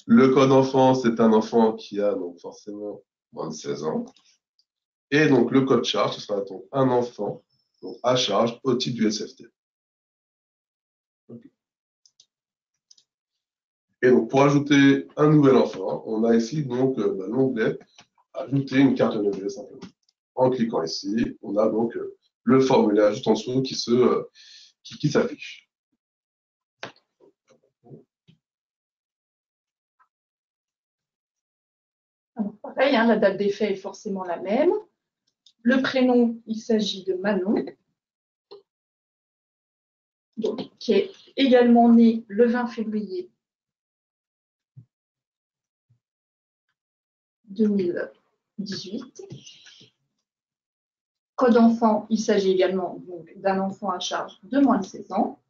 Le code enfant, c'est un enfant qui a donc forcément moins de 16 ans. Et donc, le code charge, ce sera donc un enfant donc, à charge au titre du SFT. Okay. Et donc, pour ajouter un nouvel enfant, on a ici donc l'onglet Ajouter une carte 9G simplement. En cliquant ici, on a donc le formulaire juste en dessous qui s'affiche. Alors, pareil, hein, la date d'effet est forcément la même. Le prénom, il s'agit de Manon, donc, qui est également né le 20 février 2018. Code enfant, il s'agit également d'un enfant à charge de moins de 16 ans.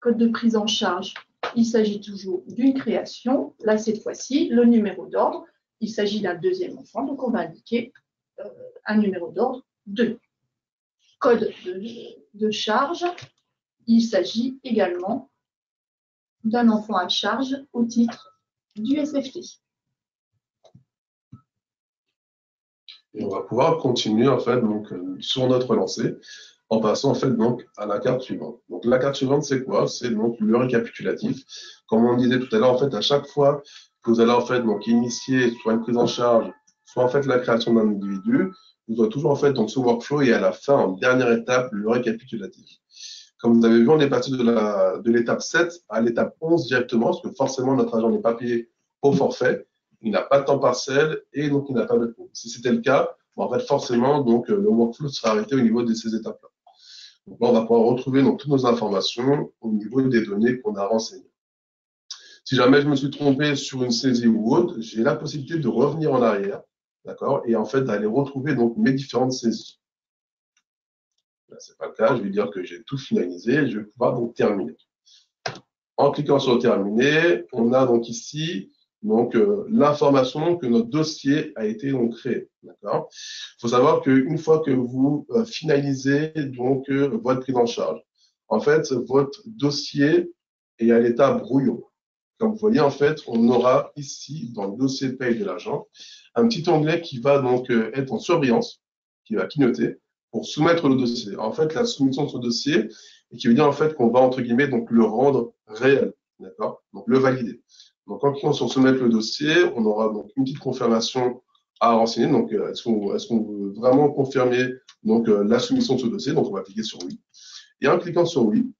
Code de prise en charge, il s'agit toujours d'une création. Là, cette fois-ci, le numéro d'ordre, il s'agit d'un deuxième enfant, donc on va indiquer un numéro d'ordre 2. Code de charge, il s'agit également d'un enfant à charge au titre du SFT. Et on va pouvoir continuer en fait donc, sur notre lancée en passant en fait donc à la carte suivante. Donc la carte suivante, c'est quoi? C'est donc le récapitulatif. Comme on disait tout à l'heure, en fait, à chaque fois que vous allez en fait donc initier soit une prise en charge, soit en fait la création d'un individu, vous aurez toujours en fait donc ce workflow et à la fin, en dernière étape, le récapitulatif. Comme vous avez vu, on est passé de l'étape 7 à l'étape 11 directement, parce que forcément notre agent n'est pas payé au forfait, il n'a pas de temps partiel et donc il n'a pas de coût. Si c'était le cas, bon, en fait forcément donc le workflow sera arrêté au niveau de ces étapes-là. Donc là, on va pouvoir retrouver donc, toutes nos informations au niveau des données qu'on a renseignées. Si jamais je me suis trompé sur une saisie ou autre, j'ai la possibilité de revenir en arrière, d'accord, et en fait d'aller retrouver donc mes différentes saisies. Là, c'est pas le cas, je vais dire que j'ai tout finalisé, et je vais pouvoir donc terminer. En cliquant sur terminer, on a donc ici donc l'information que notre dossier a été donc créé, d'accord. Il faut savoir qu'une fois que vous finalisez donc votre prise en charge, en fait votre dossier est à l'état brouillon. Comme vous voyez, en fait, on aura ici, dans le dossier paye de l'agent, un petit onglet qui va donc être en surbrillance, qui va clignoter, pour soumettre le dossier. En fait, la soumission de ce dossier, et qui veut dire en fait qu'on va, entre guillemets, donc le rendre réel, d'accord? Donc le valider. Donc en cliquant sur soumettre le dossier, on aura donc une petite confirmation à renseigner. Donc est-ce qu'on veut vraiment confirmer donc la soumission de ce dossier? Donc on va cliquer sur oui. Et en cliquant sur oui,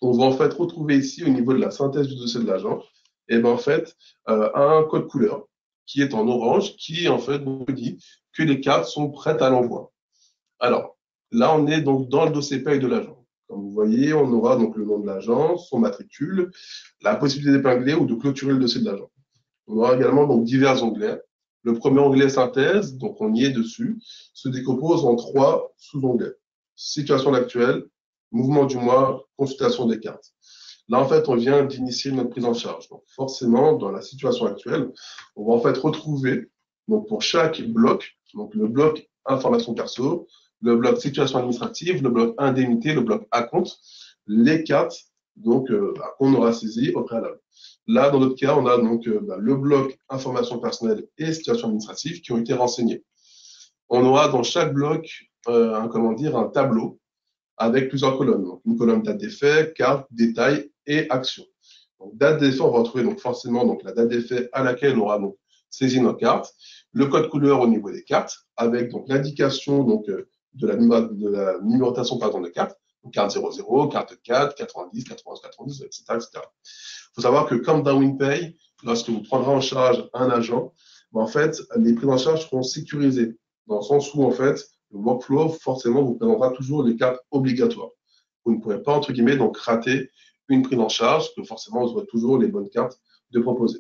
on va en fait retrouver ici au niveau de la synthèse du dossier de l'agent, et ben en fait un code couleur qui est en orange, qui en fait nous dit que les cartes sont prêtes à l'envoi. Alors là, on est donc dans le dossier paye de l'agent. Comme vous voyez, on aura donc le nom de l'agent, son matricule, la possibilité d'épingler ou de clôturer le dossier de l'agent. On aura également donc divers onglets. Le premier onglet synthèse, donc on y est dessus, se décompose en 3 sous-onglets. Situation actuelle, mouvement du mois, consultation des cartes. Là, en fait, on vient d'initier notre prise en charge. Donc, forcément, dans la situation actuelle, on va en fait retrouver, donc pour chaque bloc, donc le bloc information perso, le bloc situation administrative, le bloc indemnité, le bloc acompte, les cartes donc qu'on aura saisies au préalable. Là, dans notre cas, on a donc le bloc information personnelle et situation administrative qui ont été renseignés. On aura dans chaque bloc un tableau avec plusieurs colonnes. Donc, une colonne date d'effet, carte, détail et action. Donc, date d'effet, on va retrouver donc forcément donc la date d'effet à laquelle on aura donc saisi nos cartes, le code couleur au niveau des cartes, avec donc l'indication donc de la numérotation des cartes, donc carte 00, carte 4, 90, 91, 90, etc., etc. Il faut savoir que comme dans WinPay, lorsque vous prendrez en charge un agent, en fait, les prises en charge seront sécurisées, dans le sens où en fait, le workflow, forcément, vous présentera toujours les cartes obligatoires. Vous ne pourrez pas, entre guillemets, donc rater une prise en charge, que forcément, vous aurez toujours les bonnes cartes de proposer.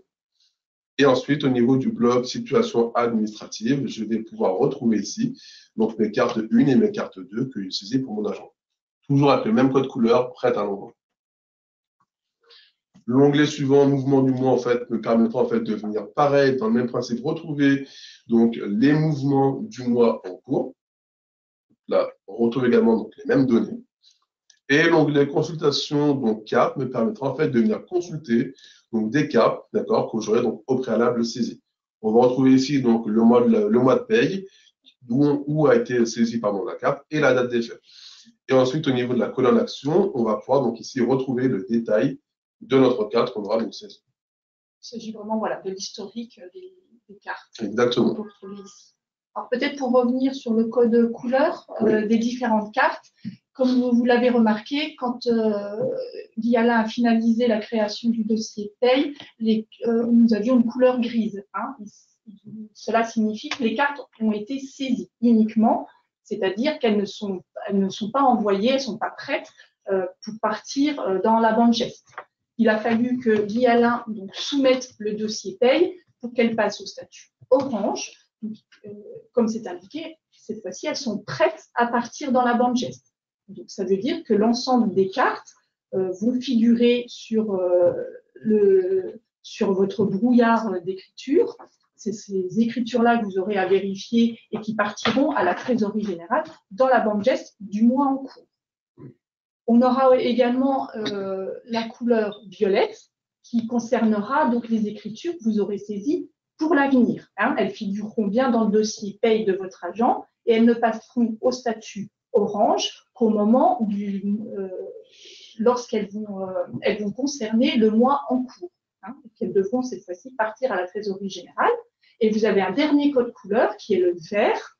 Et ensuite, au niveau du bloc situation administrative, je vais pouvoir retrouver ici donc mes cartes 1 et mes cartes 2 que j'ai saisies pour mon agent. Toujours avec le même code couleur, prêt à l'envoi. L'onglet suivant, mouvement du mois, en fait, me permettra en fait de venir pareil, dans le même principe, retrouver donc les mouvements du mois en cours. Là, on retrouve également donc, les mêmes données. Et l'onglet consultation, donc cartes, me permettra en fait de venir consulter donc, des cartes, d'accord, que j'aurai donc au préalable saisies. On va retrouver ici donc le mois de paye, où a été saisie pardon, la carte et la date d'effet. Et ensuite, au niveau de la colonne action, on va pouvoir donc ici retrouver le détail de notre carte qu'on aura donc saisie. Il s'agit vraiment voilà, de l'historique des cartes. Exactement. Alors peut-être pour revenir sur le code couleur des différentes cartes, comme vous l'avez remarqué, quand Guiala a finalisé la création du dossier paye, nous avions une couleur grise. Hein. Cela signifie que les cartes ont été saisies uniquement, c'est-à-dire qu'elles ne sont pas envoyées, elles ne sont pas prêtes pour partir dans la bande geste. Il a fallu que Guiala donc soumette le dossier paye pour qu'elle passe au statut orange. Comme c'est indiqué, cette fois-ci, elles sont prêtes à partir dans la bande geste. Donc, ça veut dire que l'ensemble des cartes vont figurer sur votre brouillard d'écriture. C'est ces écritures-là que vous aurez à vérifier et qui partiront à la trésorerie générale dans la bande geste du mois en cours. On aura également la couleur violette qui concernera donc les écritures que vous aurez saisies pour l'avenir. Hein. Elles figureront bien dans le dossier paye de votre agent et elles ne passeront au statut orange qu'au moment lorsqu'elles elles vont concerner le mois en cours, hein, qu'elles devront cette fois-ci partir à la trésorerie générale. Et vous avez un dernier code couleur qui est le vert,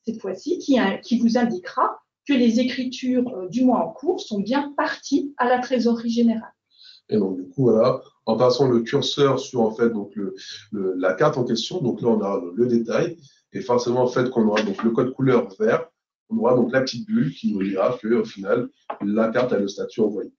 cette fois-ci, qui vous indiquera que les écritures du mois en cours sont bien parties à la trésorerie générale. Et donc, du coup, voilà, en passant le curseur sur, en fait, donc, la carte en question, donc là, on aura le détail, et forcément, en fait, qu'on aura donc le code couleur vert, on aura donc la petite bulle qui nous dira qu'au final, la carte a le statut envoyé.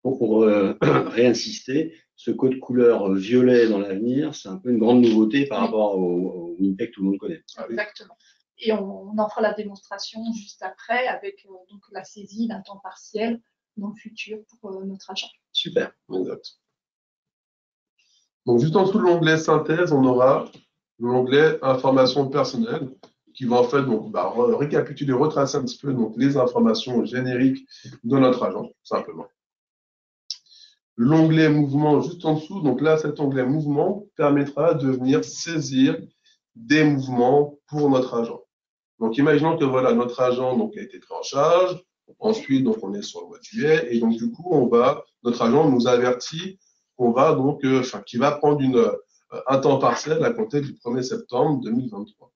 Pour réinsister, ce code couleur violet dans l'avenir, c'est un peu une grande nouveauté par rapport au WinPay que tout le monde connaît. Exactement. Et on en fera la démonstration juste après avec donc la saisie d'un temps partiel dans le futur pour notre agent. Super. Exact. Donc, juste en dessous de l'onglet synthèse, on aura l'onglet informations personnelles qui va en fait donc, récapituler, retracer un petit peu donc, les informations génériques de notre agent, tout simplement. L'onglet mouvement juste en dessous, donc là, cet onglet mouvement permettra de venir saisir des mouvements pour notre agent. Donc, imaginons que voilà, notre agent donc, a été pris en charge. Ensuite, donc, on est sur le mois de juillet. Et donc, du coup, notre agent nous avertit qu'on va donc, qu'il va prendre un temps partiel à compter du 1er septembre 2023.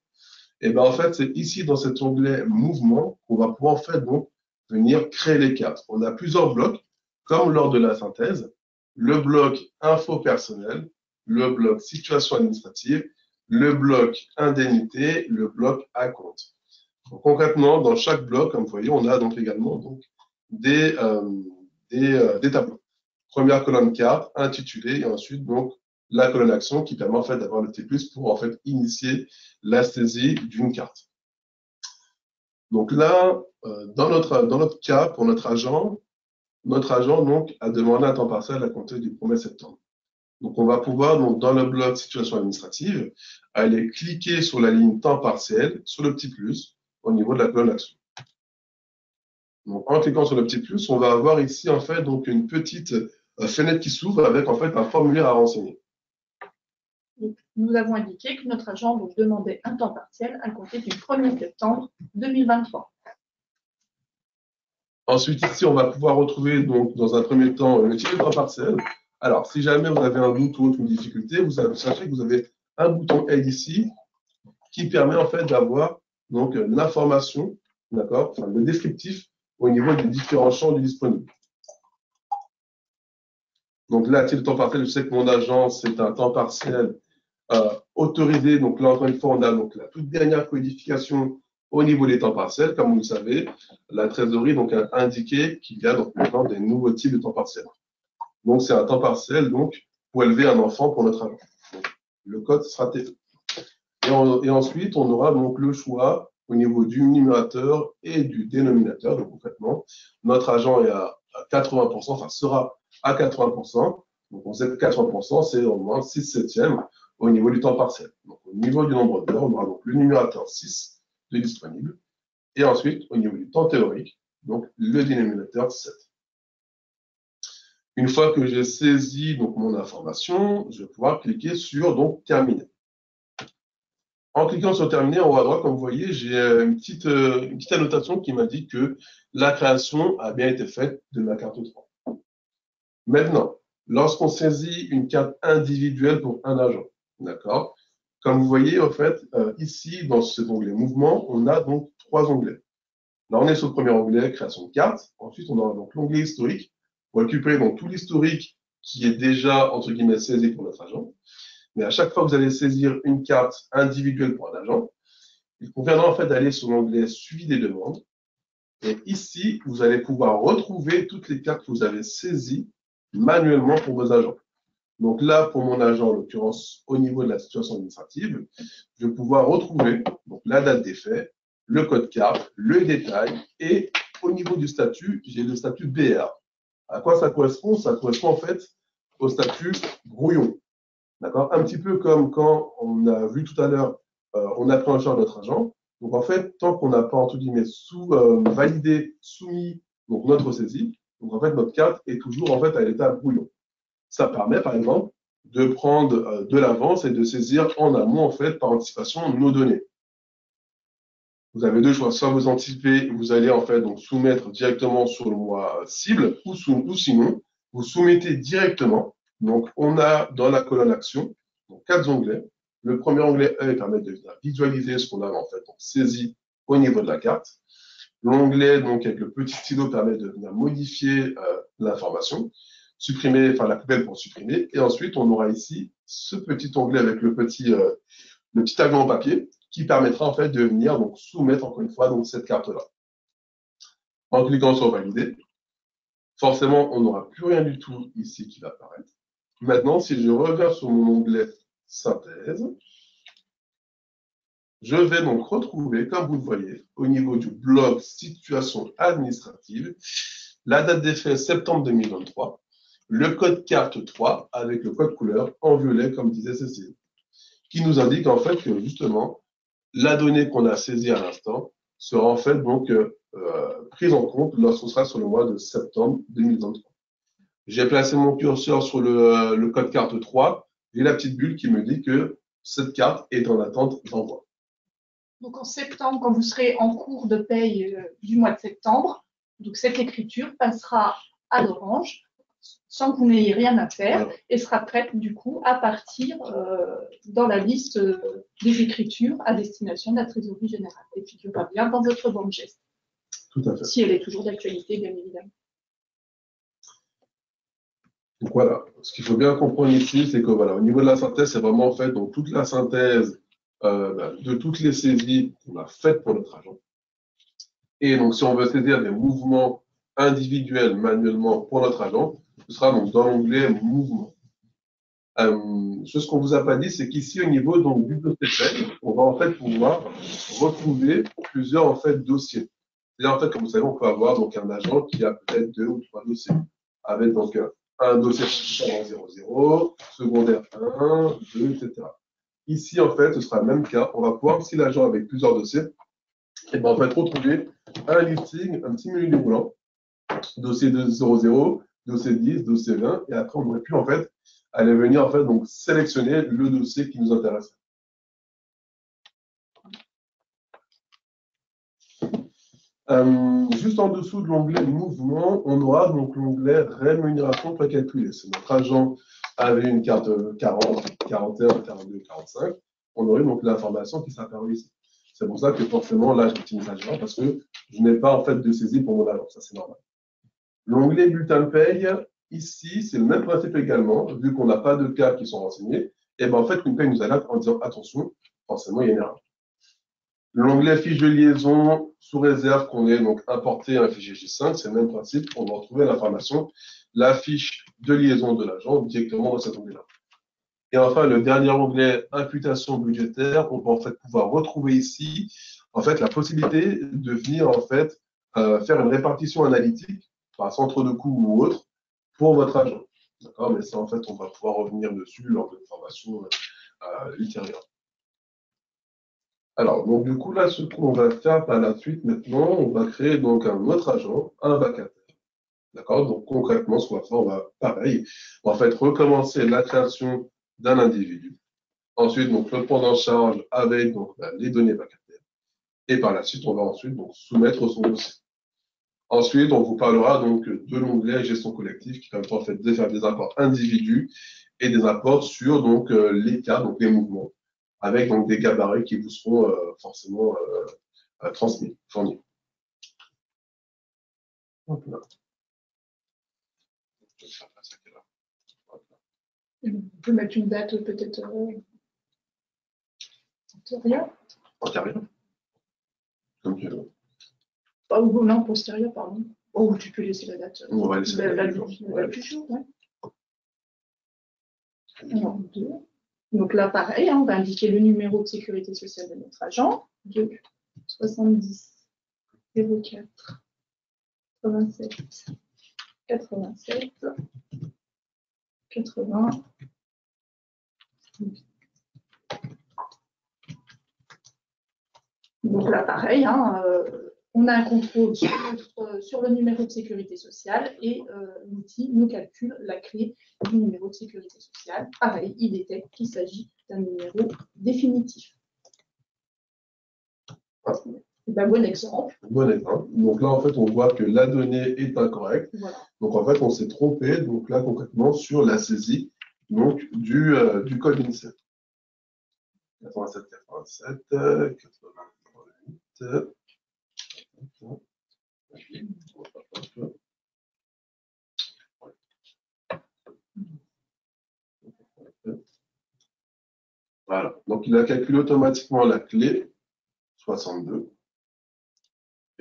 Et bien, en fait, c'est ici, dans cet onglet mouvement, qu'on va pouvoir, en fait, donc, venir créer les cartes. On a plusieurs blocs, comme lors de la synthèse. Le bloc info personnel, le bloc situation administrative, le bloc indemnité, le bloc acompte. Donc, concrètement, dans chaque bloc, comme vous voyez, on a donc également donc, des tableaux. Première colonne carte, intitulée, et ensuite donc la colonne action qui permet en fait d'avoir le T+ pour en fait initier la saisie d'une carte. Donc là, dans notre cas, pour notre agent donc a demandé un temps partiel à compter du 1er septembre. Donc, on va pouvoir, donc, dans le bloc situation administrative, aller cliquer sur la ligne temps partiel, sur le petit plus, au niveau de la colonne action. Donc, en cliquant sur le petit plus, on va avoir ici, en fait, donc, une petite fenêtre qui s'ouvre avec, en fait, un formulaire à renseigner. Nous avons indiqué que notre agent donc, demandait un temps partiel à compter du 1er septembre 2023. Ensuite, ici, on va pouvoir retrouver, donc, dans un premier temps, le type de temps partiel. Alors, si jamais vous avez un doute ou autre difficulté, sachez que vous avez un bouton Aide ici qui permet en fait d'avoir donc l'information, d'accord, enfin le descriptif au niveau des différents champs du disponible. Donc là, type de temps partiel, je sais que mon agent, c'est un temps partiel autorisé. Donc là, encore une fois, on a donc la toute dernière codification au niveau des temps partiels. Comme vous le savez, la trésorerie donc, a indiqué qu'il y a donc maintenant des nouveaux types de temps partiel. Donc, c'est un temps partiel donc, pour élever un enfant pour notre agent. Donc, le code sera TE. Et ensuite, on aura donc le choix au niveau du numérateur et du dénominateur. Donc, concrètement, notre agent est à 80%, enfin sera à 80%. Donc, on sait que 80%, c'est au moins 6/7 au niveau du temps partiel. Donc, au niveau du nombre d'heures, on aura donc le numérateur 6 de disponible. Et ensuite, au niveau du temps théorique, donc le dénominateur 7. Une fois que j'ai saisi donc, mon information, je vais pouvoir cliquer sur donc, Terminer. En cliquant sur Terminer, en haut à droite, comme vous voyez, j'ai une petite annotation qui m'indique que la création a bien été faite de ma carte 3. Maintenant, lorsqu'on saisit une carte individuelle pour un agent, d'accord? Comme vous voyez, en fait, ici, dans cet onglet Mouvement, on a donc 3 onglets. Là, on est sur le premier onglet, Création de carte. Ensuite, on aura donc l'onglet Historique pour récupérer donc tout l'historique qui est déjà, entre guillemets, saisi pour notre agent. Mais à chaque fois que vous allez saisir une carte individuelle pour un agent, il conviendra en fait d'aller sur l'onglet Suivi des demandes. Et ici, vous allez pouvoir retrouver toutes les cartes que vous avez saisies manuellement pour vos agents. Donc là, pour mon agent, en l'occurrence, au niveau de la situation administrative, je vais pouvoir retrouver donc, la date des faits, le code carte, le détail, et au niveau du statut, j'ai le statut BR. À quoi ça correspond? Ça correspond en fait au statut brouillon. D'accord? Un petit peu comme quand on a vu tout à l'heure, on a pris en charge notre agent. Donc en fait, tant qu'on n'a pas entre guillemets validé, soumis donc notre saisie, donc en fait notre carte est toujours en fait à l'état brouillon. Ça permet par exemple de prendre de l'avance et de saisir en amont en fait par anticipation nos données. vous avez deux choix. Soit vous anticipez, vous allez en fait donc soumettre directement sur le mois cible, ou sinon, vous soumettez directement. Donc, on a dans la colonne action, donc 4 onglets. Le premier onglet permet de visualiser ce qu'on a en fait donc, saisi au niveau de la carte. L'onglet donc avec le petit stylo permet de venir modifier l'information, supprimer, enfin la poubelle pour supprimer. Et ensuite, on aura ici ce petit onglet avec le petit avion en papier qui permettra en fait de venir donc soumettre encore une fois donc cette carte-là. En cliquant sur valider, forcément, on n'aura plus rien du tout ici qui va apparaître. Maintenant, si je reviens sur mon onglet synthèse, je vais donc retrouver, comme vous le voyez, au niveau du bloc situation administrative, la date d'effet septembre 2023, le code carte 3 avec le code couleur en violet, comme disait Cécile, qui nous indique en fait que justement, la donnée qu'on a saisie à l'instant sera en fait donc prise en compte lorsqu'on sera sur le mois de septembre 2023. J'ai placé mon curseur sur le code carte 3 et la petite bulle qui me dit que cette carte est en attente d'envoi. Donc en septembre, quand vous serez en cours de paye du mois de septembre, donc cette écriture passera à l'orange sans que vous n'ayez rien à faire et sera prête du coup à partir dans la liste des écritures à destination de la trésorerie générale et figurera bien dans votre banque geste. Tout à fait. Si elle est toujours d'actualité, bien évidemment. Donc voilà, ce qu'il faut bien comprendre ici, c'est que voilà, au niveau de la synthèse, c'est vraiment en fait donc toute la synthèse de toutes les saisies qu'on a faites pour notre agent. Et donc, si on veut saisir des mouvements individuels manuellement pour notre agent, ce sera donc dans l'onglet mouvement. Ce qu'on vous a pas dit, c'est qu'ici, au niveau donc, du dossier, on va en fait pouvoir retrouver plusieurs en fait dossiers. C'est-à-dire, en fait, comme vous savez, on peut avoir donc un agent qui a peut-être 2 ou 3 dossiers, avec donc un dossier principal en 00, secondaire 1, 2, etc. Ici, en fait, ce sera le même cas. On va pouvoir, si l'agent avec plusieurs dossiers, et ben, on va retrouver un listing, un petit menu déroulant, dossier 00, dossier 10, dossier 20, et après, on aurait pu, en fait, aller venir, en fait, donc, sélectionner le dossier qui nous intéresse. Juste en dessous de l'onglet mouvement, on aura donc l'onglet rémunération précalculée. Si notre agent avait une carte 40, 41, 42, 45, on aurait donc l'information qui s'apparaît ici. C'est pour ça que forcément, là, j'optimise agent parce que je n'ai pas en fait de saisie pour mon agent. Ça, c'est normal. L'onglet bulletin de paye, ici, c'est le même principe également. Vu qu'on n'a pas de cas qui sont renseignés, et ben en fait, une paye nous alerte en disant attention, forcément, il y a une erreur. L'onglet fiche de liaison, sous réserve qu'on ait donc importé un fichier J5, c'est le même principe, on va retrouver l'information, la fiche de liaison de l'agent directement dans cet onglet-là. Et enfin, le dernier onglet, imputation budgétaire, on va en fait pouvoir retrouver ici, en fait, la possibilité de venir en fait faire une répartition analytique par centre de coût ou autre pour votre agent. D'accord? Mais ça, en fait, on va pouvoir revenir dessus lors de formation ultérieure. Alors, donc du coup, là, ce qu'on va faire par la suite maintenant, on va créer donc un autre agent, un vacataire. D'accord? Donc concrètement, ce qu'on va faire, on va, pareil, on va en fait recommencer la création d'un individu. Ensuite, donc le prendre en charge avec donc, les données vacataires. Et par la suite, on va ensuite donc, soumettre son dossier. Ensuite, on vous parlera donc de l'onglet gestion collective qui permet en fait de faire des apports individus et des apports sur donc les cas, donc les mouvements, avec donc des gabarits qui vous seront forcément transmis, fournis. Hop là. On peut mettre une date peut-être antérieure. Antérieure. Donc, Ou non, postérieure, pardon. Oh, tu peux laisser la date. On va laisser la date du jour. Ouais. Alors, 2. Donc là, pareil, on va indiquer le numéro de sécurité sociale de notre agent. 2 70 04 87 87 80. Donc là, pareil, on a un contrôle sur le numéro de sécurité sociale et l'outil nous calcule la clé du numéro de sécurité sociale. Pareil, il détecte qu'il s'agit d'un numéro définitif. Ben, bon exemple. Bon exemple. Donc là, en fait, on voit que la donnée est incorrecte. Voilà. Donc en fait, on s'est trompé. Donc là, concrètement, sur la saisie donc, du code INSEE. 87, 87, 88. Voilà. Donc il a calculé automatiquement la clé 62.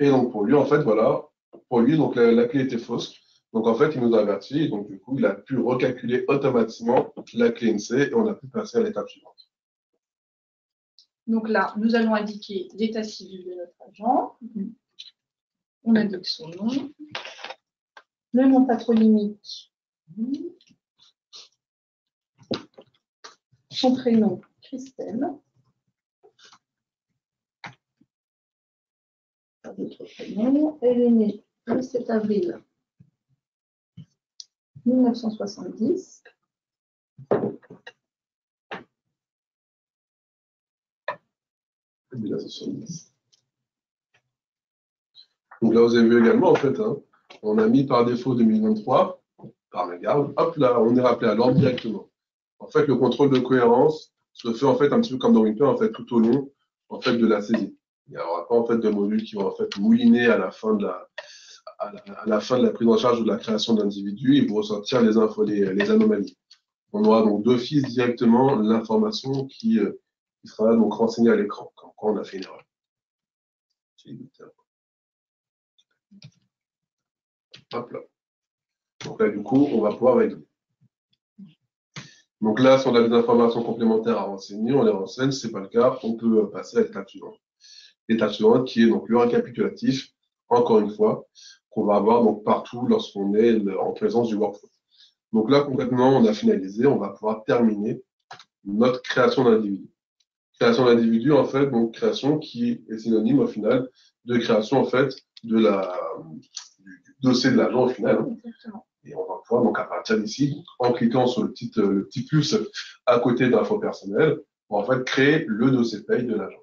Et donc pour lui, en fait, voilà, pour lui, donc la clé était fausse. Donc en fait, il nous a averti, et donc du coup, il a pu recalculer automatiquement la clé INSEE et on a pu passer à l'étape suivante. Donc là, nous allons indiquer l'état civil de notre agent. On indique son nom, le nom patronymique, son prénom, Christelle. Pas d'autre prénom. Elle est née le 7 avril 1970. Donc là, vous avez vu également, en fait, hein, on a mis par défaut 2023, par mégarde, hop là, on est rappelé à l'ordre directement. En fait, le contrôle de cohérence se fait en fait un petit peu comme dans Reaper, en fait, tout au long en fait, de la saisie. Il n'y aura pas en fait de modules qui vont en fait mouliner à la fin de la prise en charge ou de la création d'individus, ils vont ressortir les infos, les anomalies. On aura donc d'office directement l'information qui sera donc renseignée à l'écran quand on a fait une erreur. Hop là. Donc là, du coup, on va pouvoir régler. Donc là, si on a des informations complémentaires à renseigner, on les renseigne. Si ce n'est pas le cas, on peut passer à l'étape suivante. L'étape suivante qui est donc le récapitulatif, encore une fois, qu'on va avoir donc partout lorsqu'on est en présence du workflow. Donc là, concrètement, on a finalisé, on va pouvoir terminer notre création d'individu. Création d'individu, en fait, donc création qui est synonyme au final de création en fait du dossier de l'agent au final. Exactement. Et on va pouvoir donc à partir d'ici, en cliquant sur le petit plus à côté d'info personnelles, on va en fait créer le dossier de paye de l'agent.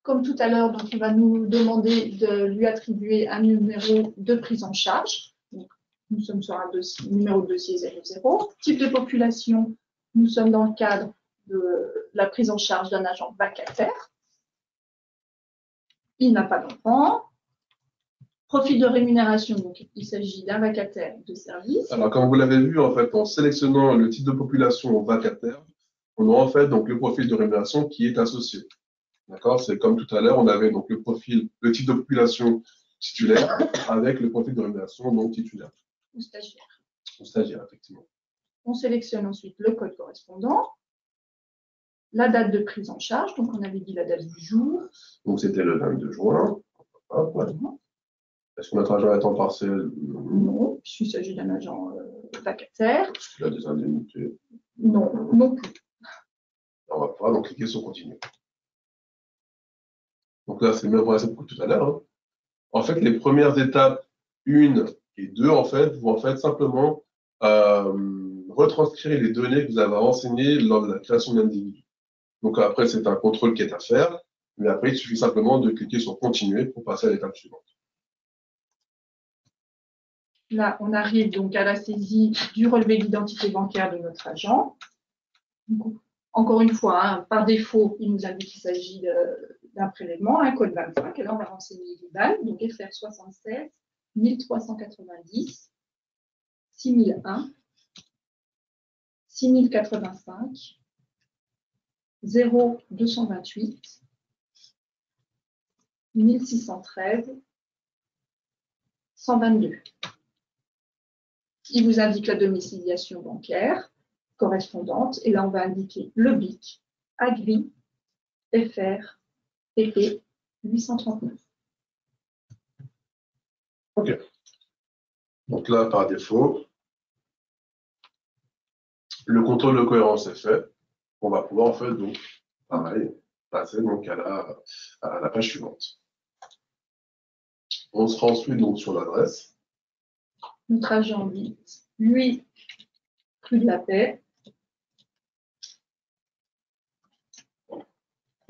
Comme tout à l'heure, donc il va nous demander de lui attribuer un numéro de prise en charge. Donc, nous sommes sur un numéro de dossier 00. Type de population, nous sommes dans le cadre de la prise en charge d'un agent vacataire. Il n'a pas d'enfant. Profil de rémunération, donc il s'agit d'un vacataire de service. Alors, comme vous l'avez vu, en fait, en sélectionnant le type de population vacataire, on aura en fait donc le profil de rémunération qui est associé. D'accord? C'est comme tout à l'heure, on avait donc le type de population titulaire avec le profil de rémunération donc titulaire. Ou stagiaire. Ou stagiaire, effectivement. On sélectionne ensuite le code correspondant, la date de prise en charge, donc on avait dit la date du jour. Donc c'était le 22 juin. Hop, voilà. Est-ce que notre agent est à temps partiel? Non, puisqu'il s'agit d'un agent vacataire. Est-ce qu'il a des indemnités? Non, non plus. On va pouvoir donc cliquer sur continuer. Donc là, c'est le même principe que tout à l'heure. Hein. En fait, les premières étapes 1 et 2, en fait, vont en fait simplement retranscrire les données que vous avez renseignées lors de la création d'individus. Donc après, c'est un contrôle qui est à faire, mais après, il suffit simplement de cliquer sur continuer pour passer à l'étape suivante. Là, on arrive donc à la saisie du relevé d'identité bancaire de notre agent. Donc, encore une fois, hein, par défaut, il nous indique qu'il s'agit d'un prélèvement, un code 25, et là, on va renseigner l'IBAN, donc FR 76 1390 6001 6085 0228 1613 122. Il vous indique la domiciliation bancaire correspondante, et là, on va indiquer le BIC, AGRI, FR, PP 839. OK. Donc là, par défaut, le contrôle de cohérence est fait. On va pouvoir, en fait, donc, pareil, passer donc, à la page suivante. On sera ensuite donc, sur l'adresse. Notre agent habite 8 rue de la Paix.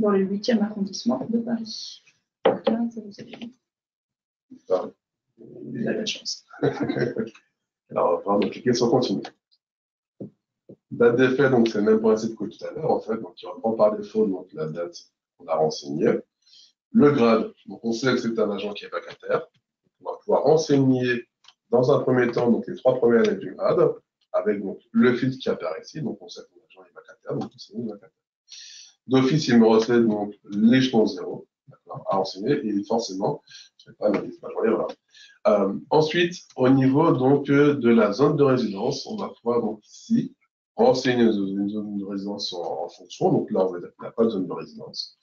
dans le 8e arrondissement de Paris. Là, ça vous avez vu. Vous avez la chance. Alors, on va pouvoir cliquer sur Continue. Date d'effet, donc c'est le même principe que tout à l'heure, en fait. Donc, il reprend par défaut donc, la date qu'on a renseignée. Le grade, donc on sait que c'est un agent qui est vacataire. On va pouvoir renseigner dans un premier temps donc, les 3 premières lettres du grade, avec donc, le filtre qui apparaît ici. Donc, on sait que l'agent est vacataire, donc on sait vacataire. D'office, il me recèle donc l'échelon 0 à renseigner, et forcément, je ne vais pas l'indice majoré, voilà. Ensuite, au niveau donc, de la zone de résidence, on va pouvoir donc ici renseigner une zone de résidence en fonction. Donc là, on va dire qu'il n'y a pas de zone de résidence.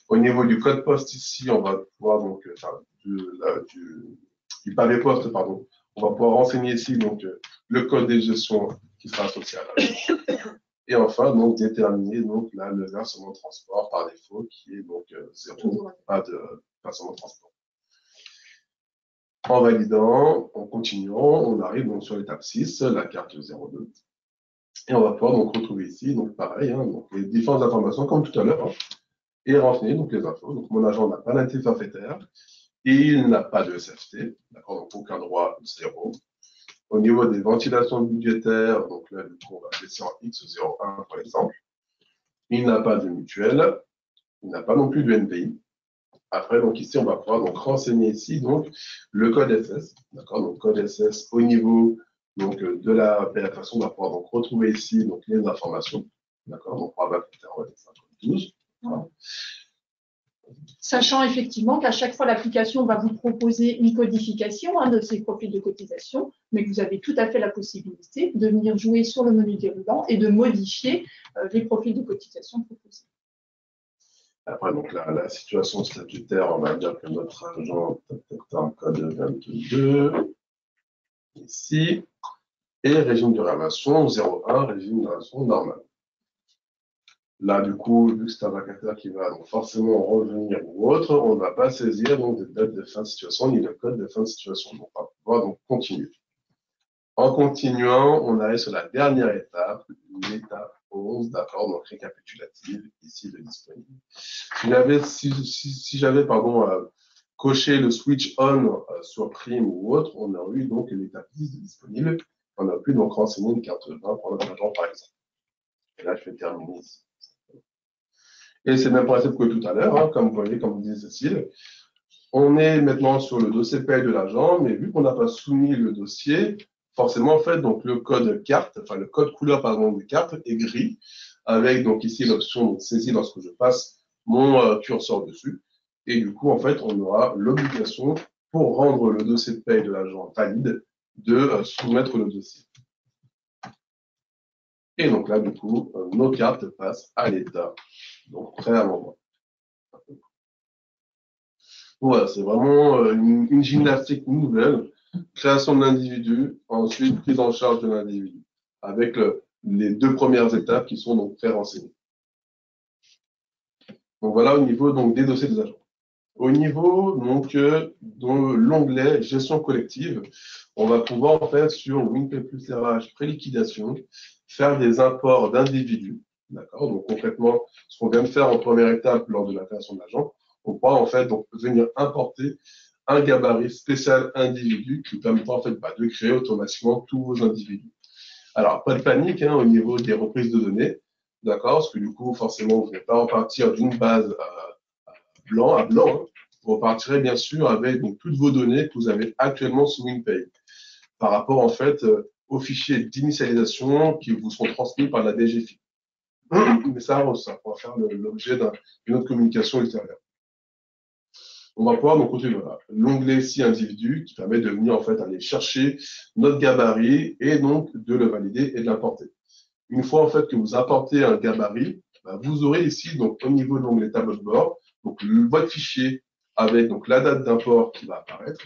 Au niveau du code poste ici, on va pouvoir donc, du pavé poste, pardon, on va pouvoir renseigner ici donc, le code de gestion qui sera associé à l'agent. Et enfin, donc, déterminer donc, là, le versement de transport par défaut qui est donc 0, pas de versement de transport. En validant, en continuant, on arrive donc sur l'étape 6, la carte 02. Et on va pouvoir donc retrouver ici, donc pareil, hein, donc les différentes informations comme tout à l'heure, hein, et renseigner donc les infos. Donc mon agent n'a pas d'actif forfaitaire, et il n'a pas de SFT, d'accord, donc aucun droit 0. Au niveau des ventilations budgétaires, donc là, du coup, on va laisser en X01 par exemple. Il n'a pas de mutuelle, il n'a pas non plus de NPI. Après, donc ici, on va pouvoir donc renseigner ici donc le code SS, d'accord, donc code SS au niveau donc de la façon, on va pouvoir donc retrouver ici donc les informations, d'accord, donc on va faire 12. Voilà. Sachant effectivement qu'à chaque fois, l'application va vous proposer une codification de ces profils de cotisation, mais que vous avez tout à fait la possibilité de venir jouer sur le menu déroulant et de modifier les profils de cotisation proposés. Après, donc la situation statutaire, on va dire que notre agent a un code 22 ici, et régime de réservation 01, régime de réservation normal. Là, du coup, vu que c'est un vacataire qui va donc forcément revenir ou autre, on ne va pas saisir donc de date de fin de situation ni de code de fin de situation. Donc, on va pouvoir donc continuer. En continuant, on arrive sur la dernière étape, l'étape 11, d'accord, donc récapitulative, ici de disponible. Si j'avais coché le switch on sur prime ou autre, on aurait eu donc l'étape 10 de disponible. On a pu donc renseigner une carte 20 pour notre agent, par exemple. Et là, je vais terminer ici. Et c'est le même principe que tout à l'heure, hein, comme vous voyez, comme disait Cécile. On est maintenant sur le dossier paye de l'agent, mais vu qu'on n'a pas soumis le dossier, forcément, en fait, donc le code carte, enfin le code couleur, pardon, de carte est gris, avec donc ici l'option saisie lorsque je passe mon curseur dessus. Et du coup, en fait, on aura l'obligation, pour rendre le dossier de paye de l'agent valide, de soumettre le dossier. Et donc là, du coup, nos cartes passent à l'état, donc prêt à l'envoi. Voilà, c'est vraiment une gymnastique nouvelle, création de l'individu, ensuite prise en charge de l'individu, avec les 2 premières étapes qui sont donc pré-renseignées. Donc voilà au niveau donc, des dossiers des agents. Au niveau donc de l'onglet gestion collective, on va pouvoir en fait sur WinPay plus RH pré-liquidation faire des imports d'individus. D'accord. Donc concrètement, ce qu'on vient de faire en première étape lors de la création de l'agent, on pourra en fait donc venir importer un gabarit spécial individu qui permettra en fait de créer automatiquement tous vos individus. Alors pas de panique hein, au niveau des reprises de données, d'accord, parce que du coup forcément vous n'allez pas repartir d'une base à blanc, hein. Vous repartirez bien sûr avec donc, toutes vos données que vous avez actuellement sous WinPay par rapport en fait aux fichiers d'initialisation qui vous seront transmis par la DGFiP. Mais ça va faire l'objet d'une autre communication ultérieure. On va pouvoir donc continuer l'onglet ici individu qui permet de venir en fait aller chercher notre gabarit et donc de le valider et de l'importer. Une fois en fait que vous apportez un gabarit, vous aurez ici donc au niveau de l'onglet tableau de bord donc votre fichier avec donc la date d'import qui va apparaître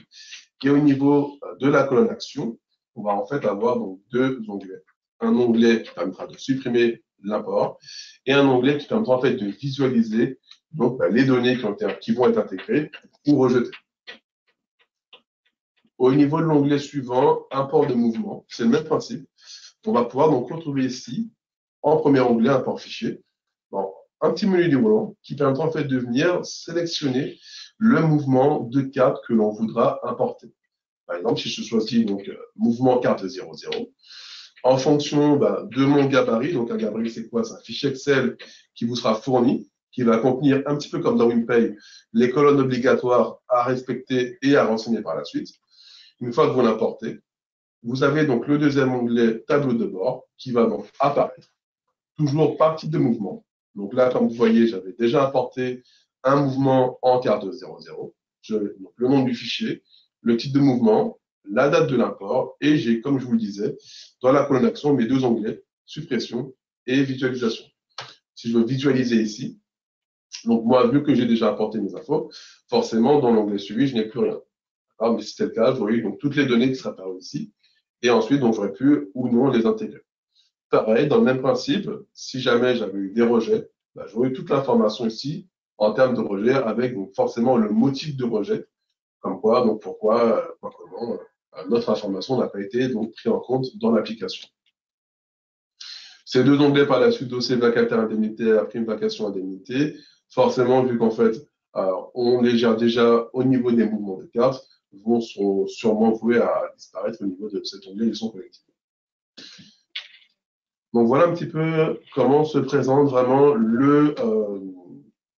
et au niveau de la colonne action, on va en fait avoir donc 2 onglets. Un onglet qui permettra de supprimer l'import et un onglet qui permettra en fait de visualiser donc les données qui vont être intégrées ou rejetées. Au niveau de l'onglet suivant, import de mouvement, c'est le même principe. On va pouvoir donc retrouver ici, en premier onglet, import fichier. Bon, un petit menu déroulant qui permettra en fait de venir sélectionner le mouvement de carte que l'on voudra importer. Par exemple, si je choisis donc mouvement carte 00, en fonction de mon gabarit, donc un gabarit c'est quoi? C'est un fichier Excel qui vous sera fourni, qui va contenir un petit peu comme dans WinPay, les colonnes obligatoires à respecter et à renseigner par la suite. Une fois que vous l'importez, vous avez donc le deuxième onglet tableau de bord qui va donc apparaître, toujours par type de mouvement. Donc là, comme vous voyez, j'avais déjà importé un mouvement en carte 00, donc le nom du fichier, le type de mouvement, la date de l'import, et j'ai, comme je vous le disais, dans la colonne action, mes deux onglets, suppression et visualisation. Si je veux visualiser ici, donc moi, vu que j'ai déjà apporté mes infos, forcément, dans l'onglet suivi, je n'ai plus rien. Alors, mais si c'est le cas, vous voyez donc toutes les données qui seraient apparues ici, et ensuite, donc j'aurais pu ou non les intégrer. Pareil, dans le même principe, si jamais j'avais eu des rejets, j'aurais eu toute l'information ici en termes de rejet avec donc forcément le motif de rejet, comme quoi, donc pourquoi, comment, notre information n'a pas été donc prise en compte dans l'application. Ces deux onglets par la suite, dossier vacataire indemnitaire, prime vacation indemnité, forcément, vu qu'en fait, on les gère déjà au niveau des mouvements de cartes, sont sûrement voués à disparaître au niveau de cet onglet gestion collective. Donc voilà un petit peu comment se présente vraiment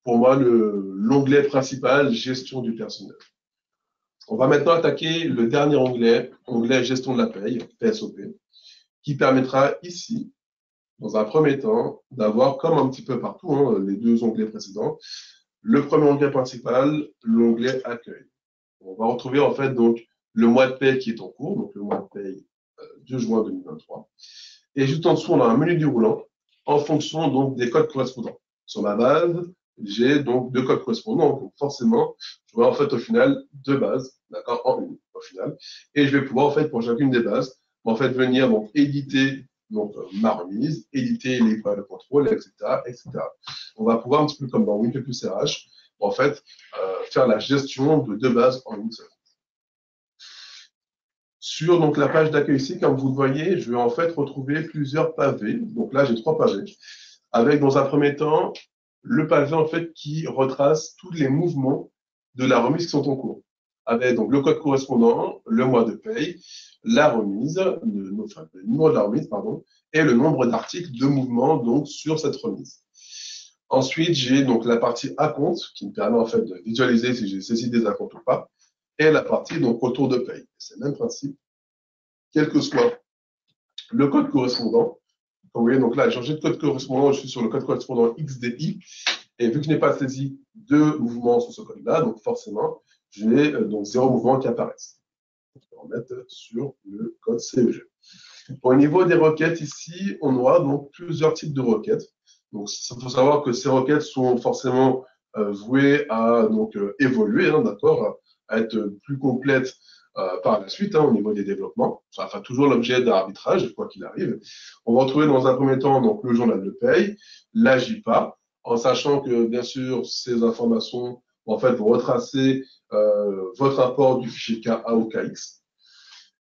pour moi, l'onglet principal, gestion du personnel. On va maintenant attaquer le dernier onglet gestion de la paye, PSOP, qui permettra ici, dans un premier temps, d'avoir, comme un petit peu partout, les deux onglets précédents, le premier onglet principal, l'onglet accueil. On va retrouver en fait donc le mois de paye qui est en cours, donc le mois de paye de juin 2023. Et juste en dessous, on a un menu déroulant en fonction donc des codes correspondants. Sur ma base, j'ai donc deux codes correspondants. Donc forcément, j'aurai en fait au final deux bases, d'accord, en une au final. Et je vais pouvoir en fait pour chacune des bases, en fait venir donc éditer donc ma remise, éditer les points de contrôle, etc., etc. On va pouvoir un petit peu comme dans WinPay plus RH, en fait faire la gestion de deux bases en une seule. Sur donc, la page d'accueil ici, comme vous le voyez, je vais en fait retrouver plusieurs pavés. Donc là, j'ai trois pavés. Avec, dans un premier temps, le pavé en fait qui retrace tous les mouvements de la remise qui sont en cours. Avec donc le code correspondant, le mois de paye, la remise, le numéro de la remise, pardon, et le nombre d'articles de mouvement donc sur cette remise. Ensuite, j'ai donc la partie acompte qui me permet en fait de visualiser si j'ai saisi des acomptes ou pas, et la partie donc retour de paye. C'est le même principe, quel que soit le code correspondant. Vous voyez, donc là, j'ai changé de code correspondant, je suis sur le code correspondant XDI, et vu que je n'ai pas saisi de mouvement sur ce code-là, donc forcément, je n'ai donc 0 mouvement qui apparaissent. On va remettre sur le code CEG. Au niveau des requêtes, ici, on aura donc plusieurs types de requêtes. Donc, il faut savoir que ces requêtes sont forcément vouées à donc, évoluer, d'accord, à être plus complètes par la suite au niveau des développements. Ça fera toujours l'objet d'un arbitrage, quoi qu'il arrive. On va retrouver dans un premier temps donc, le journal de paye, la JPA, en sachant que, bien sûr, ces informations en fait, vont retracer votre import du fichier KA ou KX.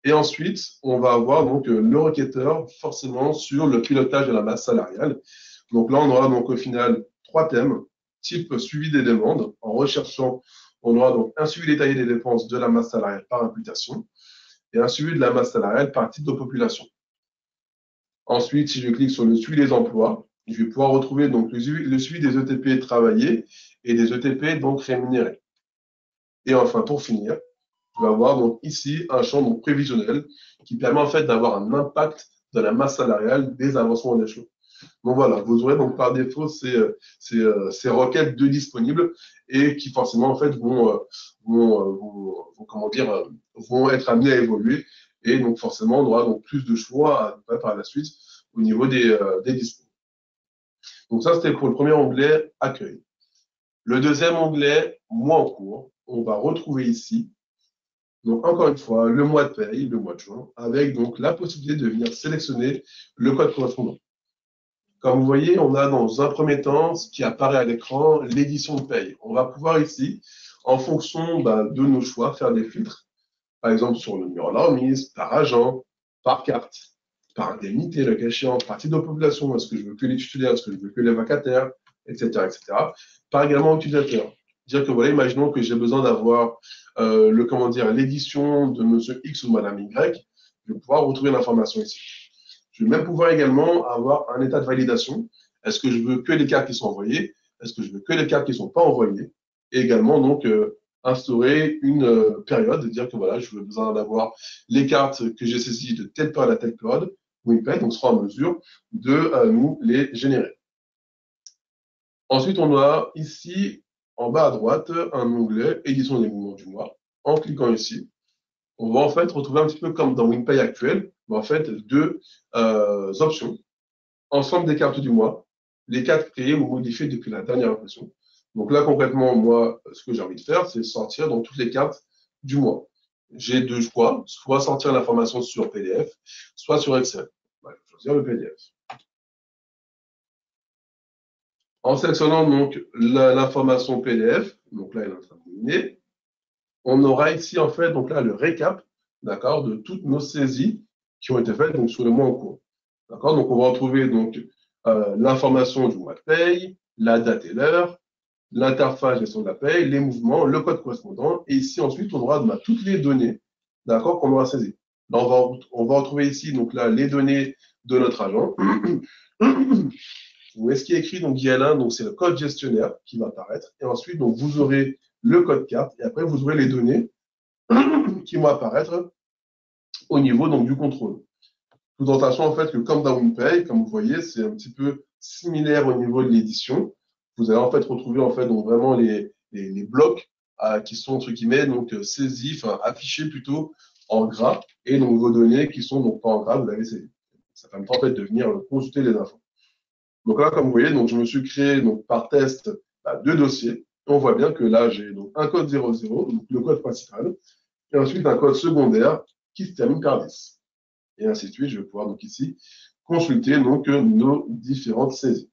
Et ensuite, on va avoir donc le requêteur forcément sur le pilotage de la masse salariale. Donc là, on aura donc au final trois thèmes, type suivi des demandes. En recherchant, on aura donc un suivi détaillé des dépenses de la masse salariale par imputation et un suivi de la masse salariale par type de population. Ensuite, si je clique sur le suivi des emplois, je vais pouvoir retrouver donc le suivi des ETP travaillés et des ETP donc rémunérés. Et enfin, pour finir, je vais avoir donc ici un champ donc prévisionnel qui permet en fait d'avoir un impact de la masse salariale des avancements en échelon. Donc voilà, vous aurez donc par défaut ces requêtes de disponibles et qui forcément en fait vont être amenées à évoluer et donc forcément on aura donc plus de choix par la suite au niveau des dispos. Donc ça c'était pour le premier onglet accueil. Le deuxième onglet mois en cours, on va retrouver ici donc, encore une fois, le mois de paye, le mois de juin, avec donc la possibilité de venir sélectionner le code correspondant. Comme vous voyez, on a dans un premier temps ce qui apparaît à l'écran, l'édition de paye. On va pouvoir ici, en fonction de nos choix, faire des filtres. Par exemple, sur le numéro de la remise, par agent, par carte, par indemnité, le cas échéant, par type de population. Est-ce que je veux que les titulaires, est-ce que je veux que les vacataires, etc., etc. Par également utilisateur. Dire que voilà, imaginons que j'ai besoin d'avoir l'édition de Monsieur X ou Madame Y, je vais pouvoir retrouver l'information ici. Je vais même pouvoir également avoir un état de validation. Est-ce que je veux que les cartes qui sont envoyées? Est-ce que je veux que les cartes qui ne sont pas envoyées? Et également, donc, instaurer une période, dire que voilà, je veux besoin d'avoir les cartes que j'ai saisies de telle période à telle période, WinPay, donc sera en mesure de nous les générer. Ensuite, on a ici, en bas à droite, un onglet édition des mouvements du mois. En cliquant ici, on va en fait retrouver un petit peu comme dans WinPay actuel, mais en fait deux options. Ensemble des cartes du mois, les cartes créées ou modifiées depuis la dernière impression. Donc là, concrètement, moi, ce que j'ai envie de faire, c'est sortir donc toutes les cartes du mois. J'ai deux choix, soit sortir l'information sur PDF, soit sur Excel. Je vais choisir le PDF. En sélectionnant donc l'information PDF, donc là, elle est en train de terminer, on aura ici en fait donc là le récap, d'accord, de toutes nos saisies qui ont été faites donc sur le mois en cours. D'accord, donc on va retrouver donc l'information du mois de paye, la date et l'heure, l'interface gestion de la paye, les mouvements, le code correspondant, et ici ensuite on aura toutes les données, d'accord, qu'on aura saisies. Là, on va retrouver ici donc là les données de notre agent. Où est-ce qui est écrit donc IL1, donc c'est le code gestionnaire qui va apparaître, et ensuite donc vous aurez le code carte, et après vous aurez les données qui vont apparaître au niveau donc du contrôle. Tout en sachant en fait que comme dans WinPay, comme vous voyez, c'est un petit peu similaire au niveau de l'édition. Vous allez en fait retrouver en fait donc vraiment les blocs qui sont entre guillemets donc saisis, enfin affichés plutôt en gras, et donc vos données qui sont donc pas en gras, vous l'avez saisi. Ça permet en fait de venir consulter les infos. Donc là, comme vous voyez, donc je me suis créé donc par test deux dossiers. On voit bien que là, j'ai donc un code 00, donc le code principal, et ensuite un code secondaire qui se termine par 10. Et ainsi de suite, je vais pouvoir donc ici consulter donc nos différentes saisies.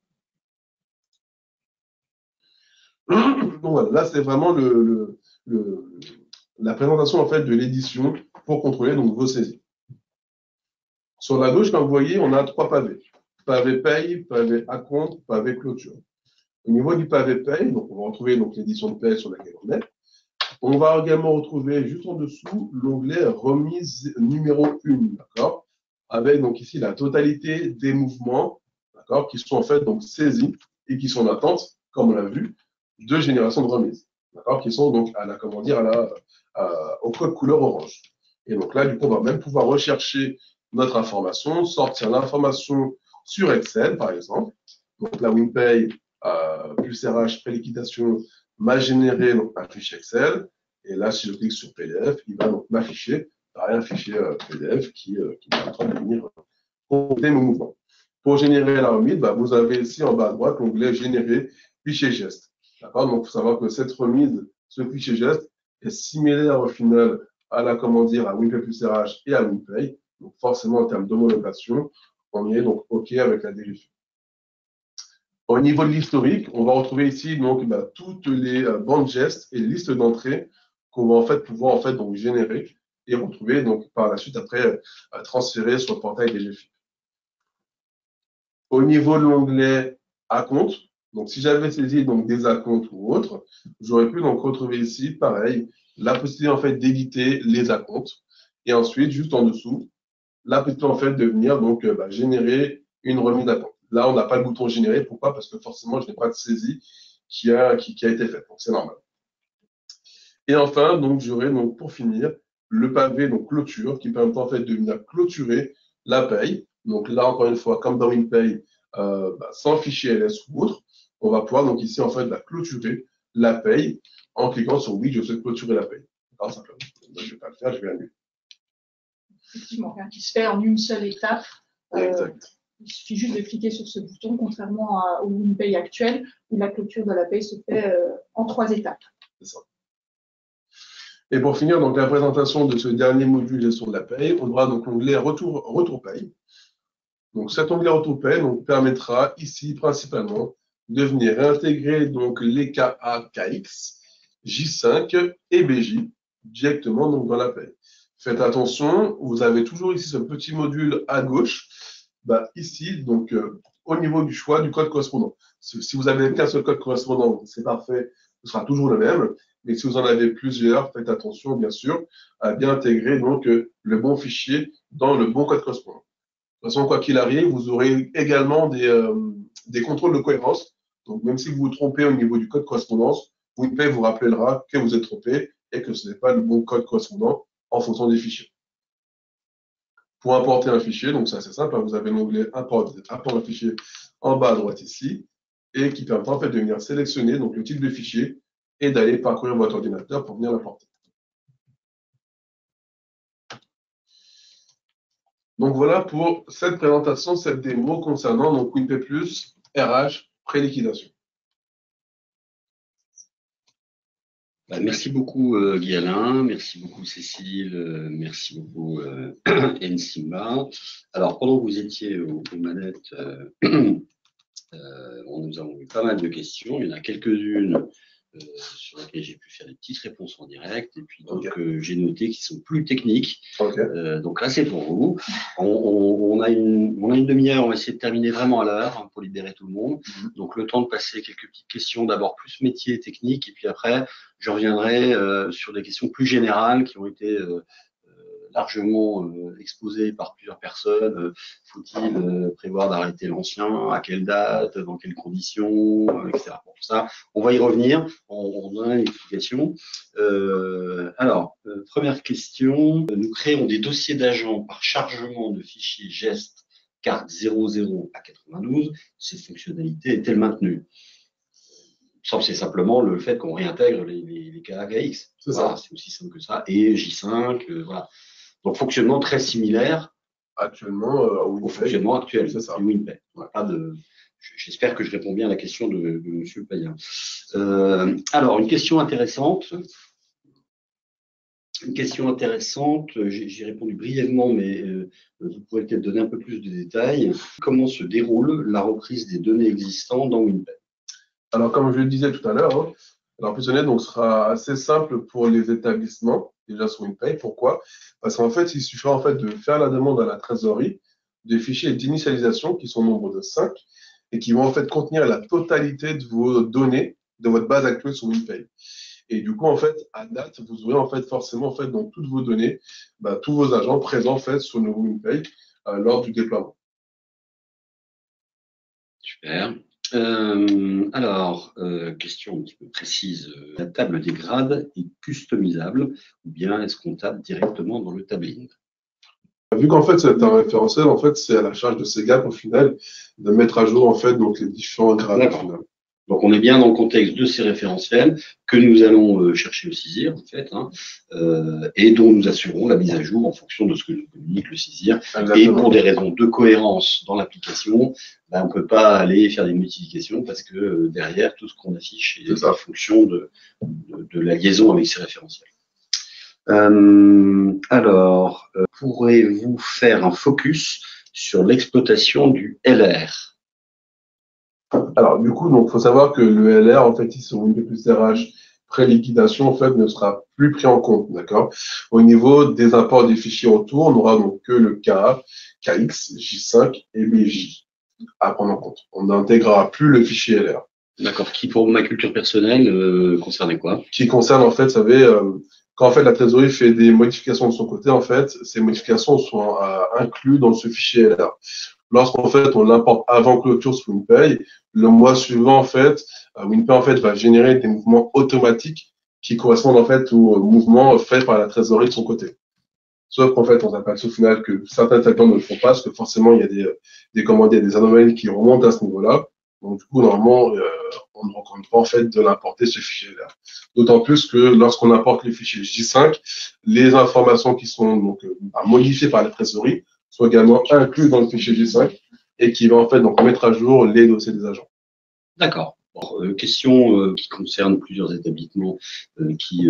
Donc voilà, là c'est vraiment la présentation en fait de l'édition pour contrôler donc vos saisies. Sur la gauche, comme vous voyez, on a trois pavés. Pavé paye, pavé acompte, pavé clôture. Au niveau du pavé paye, donc on va retrouver donc l'édition de paye sur laquelle on est. On va également retrouver juste en dessous l'onglet remise numéro 1, d'accord, avec donc ici la totalité des mouvements, d'accord, qui sont en fait donc saisis et qui sont en attente, comme on l'a vu, de génération de remise, d'accord, qui sont donc à la, comment dire, au code couleur orange. Et donc là, du coup, on va même pouvoir rechercher notre information, sortir l'information sur Excel, par exemple. Donc la WinPay plus RH préliquidation m'a généré donc, un fichier Excel. Et là, si je clique sur PDF, il va donc m'afficher un fichier PDF qui permettra de venir compléter mon mouvement. Pour générer la remise, vous avez ici en bas à droite l'onglet Générer fichier geste. D'accord. Donc, il faut savoir que cette remise, ce fichier geste, est similaire au final à la, à WinPay plus RH et à WinPay. Donc, forcément, en termes d'homologation, on y est donc OK avec la DGFIP. Au niveau de l'historique, on va retrouver ici donc toutes les bandes gestes et listes d'entrées qu'on va en fait pouvoir donc générer et retrouver donc par la suite après transférer sur le portail DGFIP. Au niveau de l'onglet acompte, donc si j'avais saisi donc des acomptes ou autres, j'aurais pu donc retrouver ici pareil la possibilité en fait d'éditer les acomptes et ensuite juste en dessous la possibilité en fait de venir donc générer une remise d'acompte. Là, on n'a pas le bouton générer. Pourquoi? Parce que forcément, je n'ai pas de saisie qui a été faite. Donc, c'est normal. Et enfin, donc, j'aurai donc pour finir le pavé donc clôture qui permet en fait de venir clôturer la paye. Donc là, encore une fois, comme dans WinPay, sans fichier LS ou autre, on va pouvoir donc ici en fait clôturer la paye en cliquant sur oui, je souhaite clôturer la paye. Alors, simplement. Donc, je ne vais pas le faire, je vais annuler. Effectivement, rien qui se fait en une seule étape. Exact. Il suffit juste de cliquer sur ce bouton, contrairement au WinPay actuel, où la clôture de la paye se fait en 3 étapes. C'est ça. Et pour finir, donc, la présentation de ce dernier module gestion de la paye, on aura donc l'onglet Retour paye. Donc, cet onglet Retour paye donc, permettra ici principalement de venir réintégrer donc, les KA, KX, J5 et BJ directement donc, dans la paye. Faites attention, vous avez toujours ici ce petit module à gauche. Ici, donc, au niveau du choix du code correspondant. Si vous avez qu'un seul code correspondant, c'est parfait, ce sera toujours le même. Mais si vous en avez plusieurs, faites attention, bien sûr, à bien intégrer donc le bon fichier dans le bon code correspondant. De toute façon, quoi qu'il arrive, vous aurez également des contrôles de cohérence. Donc, même si vous vous trompez au niveau du code correspondance, WinPay vous rappellera que vous êtes trompé et que ce n'est pas le bon code correspondant en fonction des fichiers. Pour importer un fichier, donc c'est assez simple, hein, vous avez l'onglet import un fichier en bas à droite ici, et qui permet en fait de venir sélectionner donc, le type de fichier et d'aller parcourir votre ordinateur pour venir l'importer. Donc voilà pour cette présentation, cette démo concernant donc WinPay Plus, RH, pré-liquidation. Merci beaucoup Guy-Alain, merci beaucoup Cécile, merci beaucoup Nsimba. Alors pendant que vous étiez aux manettes, nous avons eu pas mal de questions, il y en a quelques-unes sur lesquelles j'ai pu faire des petites réponses en direct, et puis donc j'ai noté qui sont plus techniques. Donc là c'est pour vous. On a une demi-heure, on va essayer de terminer vraiment à l'heure hein, pour libérer tout le monde. Donc le temps de passer quelques petites questions, d'abord plus métier, technique, et puis après je reviendrai sur des questions plus générales qui ont été largement exposées par plusieurs personnes. Faut-il prévoir d'arrêter l'ancien? À quelle date? Dans quelles conditions? Etc. Pour ça, on va y revenir. On donnera une explication. Alors, première question. Nous créons des dossiers d'agents par chargement de fichiers gestes carte 00 à 92. Cette fonctionnalité est-elle maintenue? C'est simplement le fait qu'on réintègre les KX. Voilà, c'est aussi simple que ça. Et J5, voilà. Donc, fonctionnement très similaire actuellement au fonctionnement actuel du WinPay. J'espère que je réponds bien à la question de M. Payen. Alors, une question intéressante. J'ai répondu brièvement, mais vous pourrez peut-être donner un peu plus de détails. Comment se déroule la reprise des données existantes dans WinPay? Alors, comme je le disais tout à l'heure, hein, la reprise de données donc, sera assez simple pour les établissements, déjà sur WinPay. Pourquoi? Parce qu'en fait, il suffira en fait, de faire la demande à la trésorerie des fichiers d'initialisation qui sont au nombre de 5 et qui vont en fait contenir la totalité de vos données de votre base actuelle sur WinPay. Et du coup, en fait, à date, vous aurez en fait forcément en fait, dans toutes vos données, tous vos agents présents en fait, sur le nouveau WinPay lors du déploiement. Super. Alors, question un petit peu précise. La table des grades est customisable ou bien est-ce qu'on tape directement dans le tabling? Vu qu'en fait, c'est un référentiel, en fait, c'est à la charge de CEGAP au final de mettre à jour en fait donc les différents grades au final. Donc, on est bien dans le contexte de ces référentiels que nous allons chercher au CISIR, en fait, hein, et dont nous assurons la mise à jour en fonction de ce que nous communique le CISIR. Et pour des raisons de cohérence dans l'application, on ne peut pas aller faire des modifications parce que derrière, tout ce qu'on affiche est en fonction de la liaison avec ces référentiels. Alors, pourrez-vous faire un focus sur l'exploitation du LR? Alors, du coup, donc, faut savoir que le LR, en fait, ici, sur WinPay Plus RH, pré-liquidation, en fait, ne sera plus pris en compte, d'accord? Au niveau des imports des fichiers retour, on n'aura donc que le KA, KX, J5 et BJ à prendre en compte. On n'intégrera plus le fichier LR. D'accord. Qui, pour ma culture personnelle, concernait quoi? Qui concerne, en fait, vous savez, quand en fait la trésorerie fait des modifications de son côté, en fait, ces modifications sont incluses dans ce fichier LR. Lorsqu'en fait on l'importe avant clôture sur WinPay, le mois suivant en fait, WinPay en fait va générer des mouvements automatiques qui correspondent en fait aux mouvements faits par la trésorerie de son côté. Sauf qu'en fait on s'aperçoit au final que certains établissements ne le font pas parce que forcément il y a des anomalies qui remontent à ce niveau-là. Donc du coup normalement on ne recommande pas en fait de l'importer ce fichier-là. D'autant plus que lorsqu'on importe les fichiers J5, les informations qui sont donc modifiées par la trésorerie sont également inclus dans le fichier J5 et qui va en fait donc mettre à jour les dossiers des agents. D'accord. Question qui concerne plusieurs établissements qui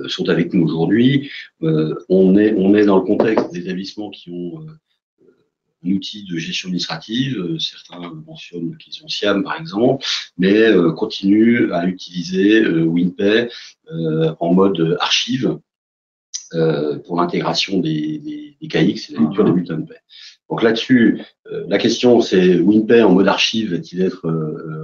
sont avec nous aujourd'hui. On est dans le contexte d'établissements qui ont un outil de gestion administrative. Certains mentionnent qu'ils ont SIAM par exemple, mais continuent à utiliser WinPay en mode archive. pour l'intégration des KX et la lecture des bulletins de paie. Donc là-dessus, la question c'est WinPay en mode archive va-t-il être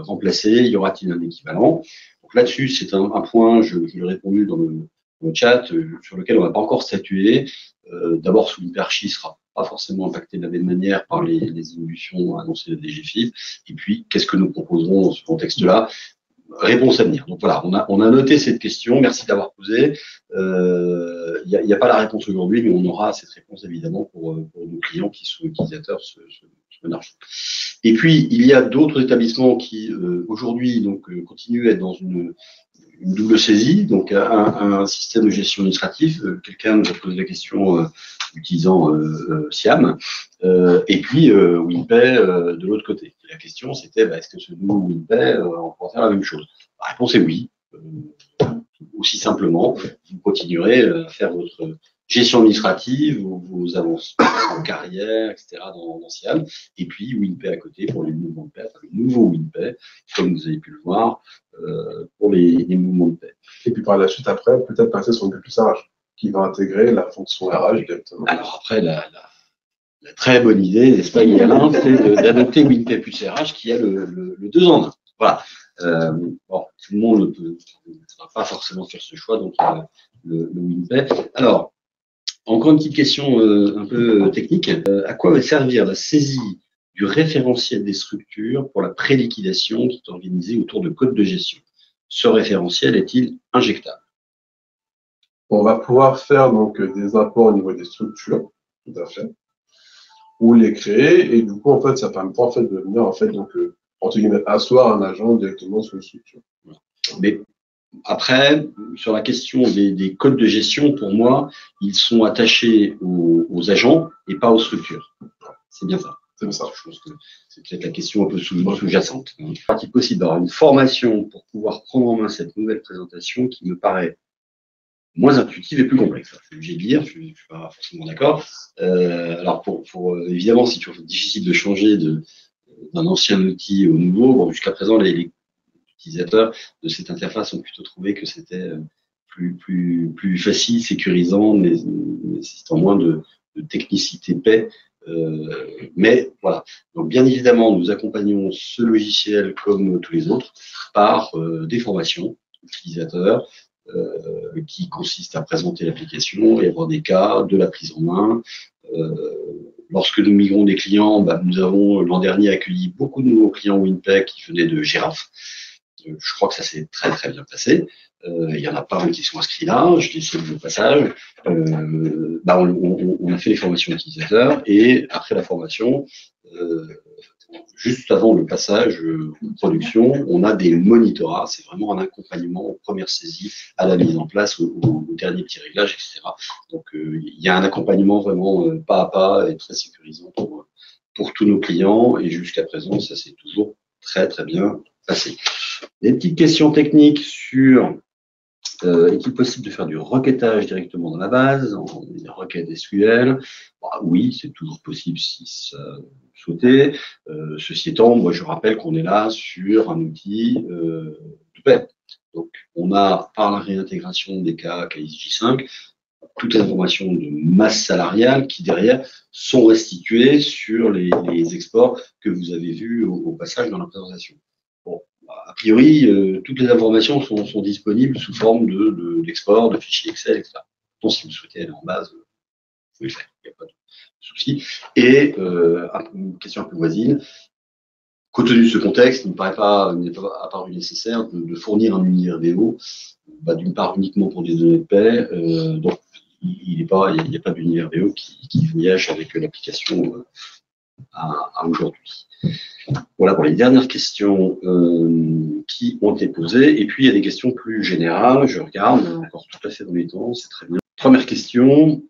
remplacé? Y aura-t-il un équivalent? Donc là-dessus, c'est un point, je l'ai répondu dans le chat, sur lequel on n'a pas encore statué. D'abord, WinPay Archive sera pas forcément impacté de la même manière par les évolutions annoncées de la DGFiP. Et puis, qu'est-ce que nous proposerons dans ce contexte-là? Réponse à venir. Donc voilà, on a noté cette question. Merci d'avoir posé. Il n'y a pas la réponse aujourd'hui, mais on aura cette réponse évidemment pour nos clients qui sont utilisateurs ce argent. Et puis il y a d'autres établissements qui aujourd'hui donc continuent à être dans une double saisie, donc un système de gestion administrative. Quelqu'un nous a posé la question utilisant SIAM, et puis WinPay de l'autre côté. Et la question c'était est-ce que ce nouveau WinPay on pourra faire la même chose? La réponse est oui. Aussi simplement, vous continuerez à faire votre gestion administrative, vos avances en carrière, etc. dans SIAM, et puis WinPay à côté pour les mouvements de paie, enfin, le nouveau WinPay, comme vous avez pu le voir, pour les mouvements de paie. Et puis par la suite, après, peut-être passer sur une plus RH, qui va intégrer la fonction RH directement. Alors après, la très bonne idée, n'est-ce pas, Alain, c'est d'adopter WinPay plus RH qui a le 2 en 1. Voilà. Bon, tout le monde ne va pas forcément faire ce choix, donc le WinPay. Alors, encore une petite question un peu technique. À quoi va servir la saisie du référentiel des structures pour la pré-liquidation qui est organisée autour de codes de gestion? Ce référentiel est-il injectable? On va pouvoir faire donc des apports au niveau des structures, tout à fait, ou les créer, et du coup, en fait, ça permettra en fait de venir en fait donc entre guillemets asseoir un agent directement sur une structure. Mais après, sur la question des codes de gestion, pour moi, ils sont attachés aux agents et pas aux structures. C'est bien ça. C'est ça. Je pense que c'est peut-être la question un peu sous-jacente. Est-il possible d'avoir une formation pour pouvoir prendre en main cette nouvelle présentation qui me paraît moins intuitive et plus complexe? Je suis obligé de dire, je ne suis pas forcément d'accord. Alors, évidemment, c'est toujours difficile de changer d'un ancien outil au nouveau. Bon, jusqu'à présent, les utilisateurs de cette interface ont plutôt trouvé que c'était plus facile, sécurisant, nécessitant moins de technicité paix. Mais voilà. Donc, bien évidemment, nous accompagnons ce logiciel comme tous les autres par des formations utilisateurs qui consistent à présenter l'application et avoir des cas de la prise en main. Lorsque nous migrons des clients, nous avons l'an dernier accueilli beaucoup de nouveaux clients WinPay qui venaient de Girafe. Je crois que ça s'est très très bien passé. Il y en a pas mal qui sont inscrits là. Je les salue au passage. On a fait les formations utilisateurs et après la formation, juste avant le passage en production, on a des monitorats. C'est vraiment un accompagnement aux premières saisies, à la mise en place, au dernier petit réglage, etc. Donc il y a un accompagnement vraiment pas à pas et très sécurisant pour tous nos clients. Et jusqu'à présent, ça s'est toujours très très bien passé. Des petites questions techniques sur est-il possible de faire du requêtage directement dans la base, en requête SQL? Oui, c'est toujours possible si ça souhaitait. Ceci étant, moi je rappelle qu'on est là sur un outil de paie. Donc on a, par la réintégration des cas KISJ5, toutes les informations de masse salariale qui derrière sont restituées sur les exports que vous avez vus au passage dans la présentation. Bon, a priori, toutes les informations sont disponibles sous forme d'export, de fichiers Excel, etc. Donc, si vous souhaitez aller en base, vous pouvez le faire, il n'y a pas de souci. Et une question un peu voisine. Compte tenu de ce contexte, il n'est pas apparu nécessaire de fournir un univers VO, d'une part uniquement pour des données de paie, donc il n'y a pas d'univers VO qui voyage avec l'application à aujourd'hui. Voilà pour les dernières questions qui ont été posées. Et puis, il y a des questions plus générales. Je regarde, encore tout à fait dans les temps, c'est très bien. Première question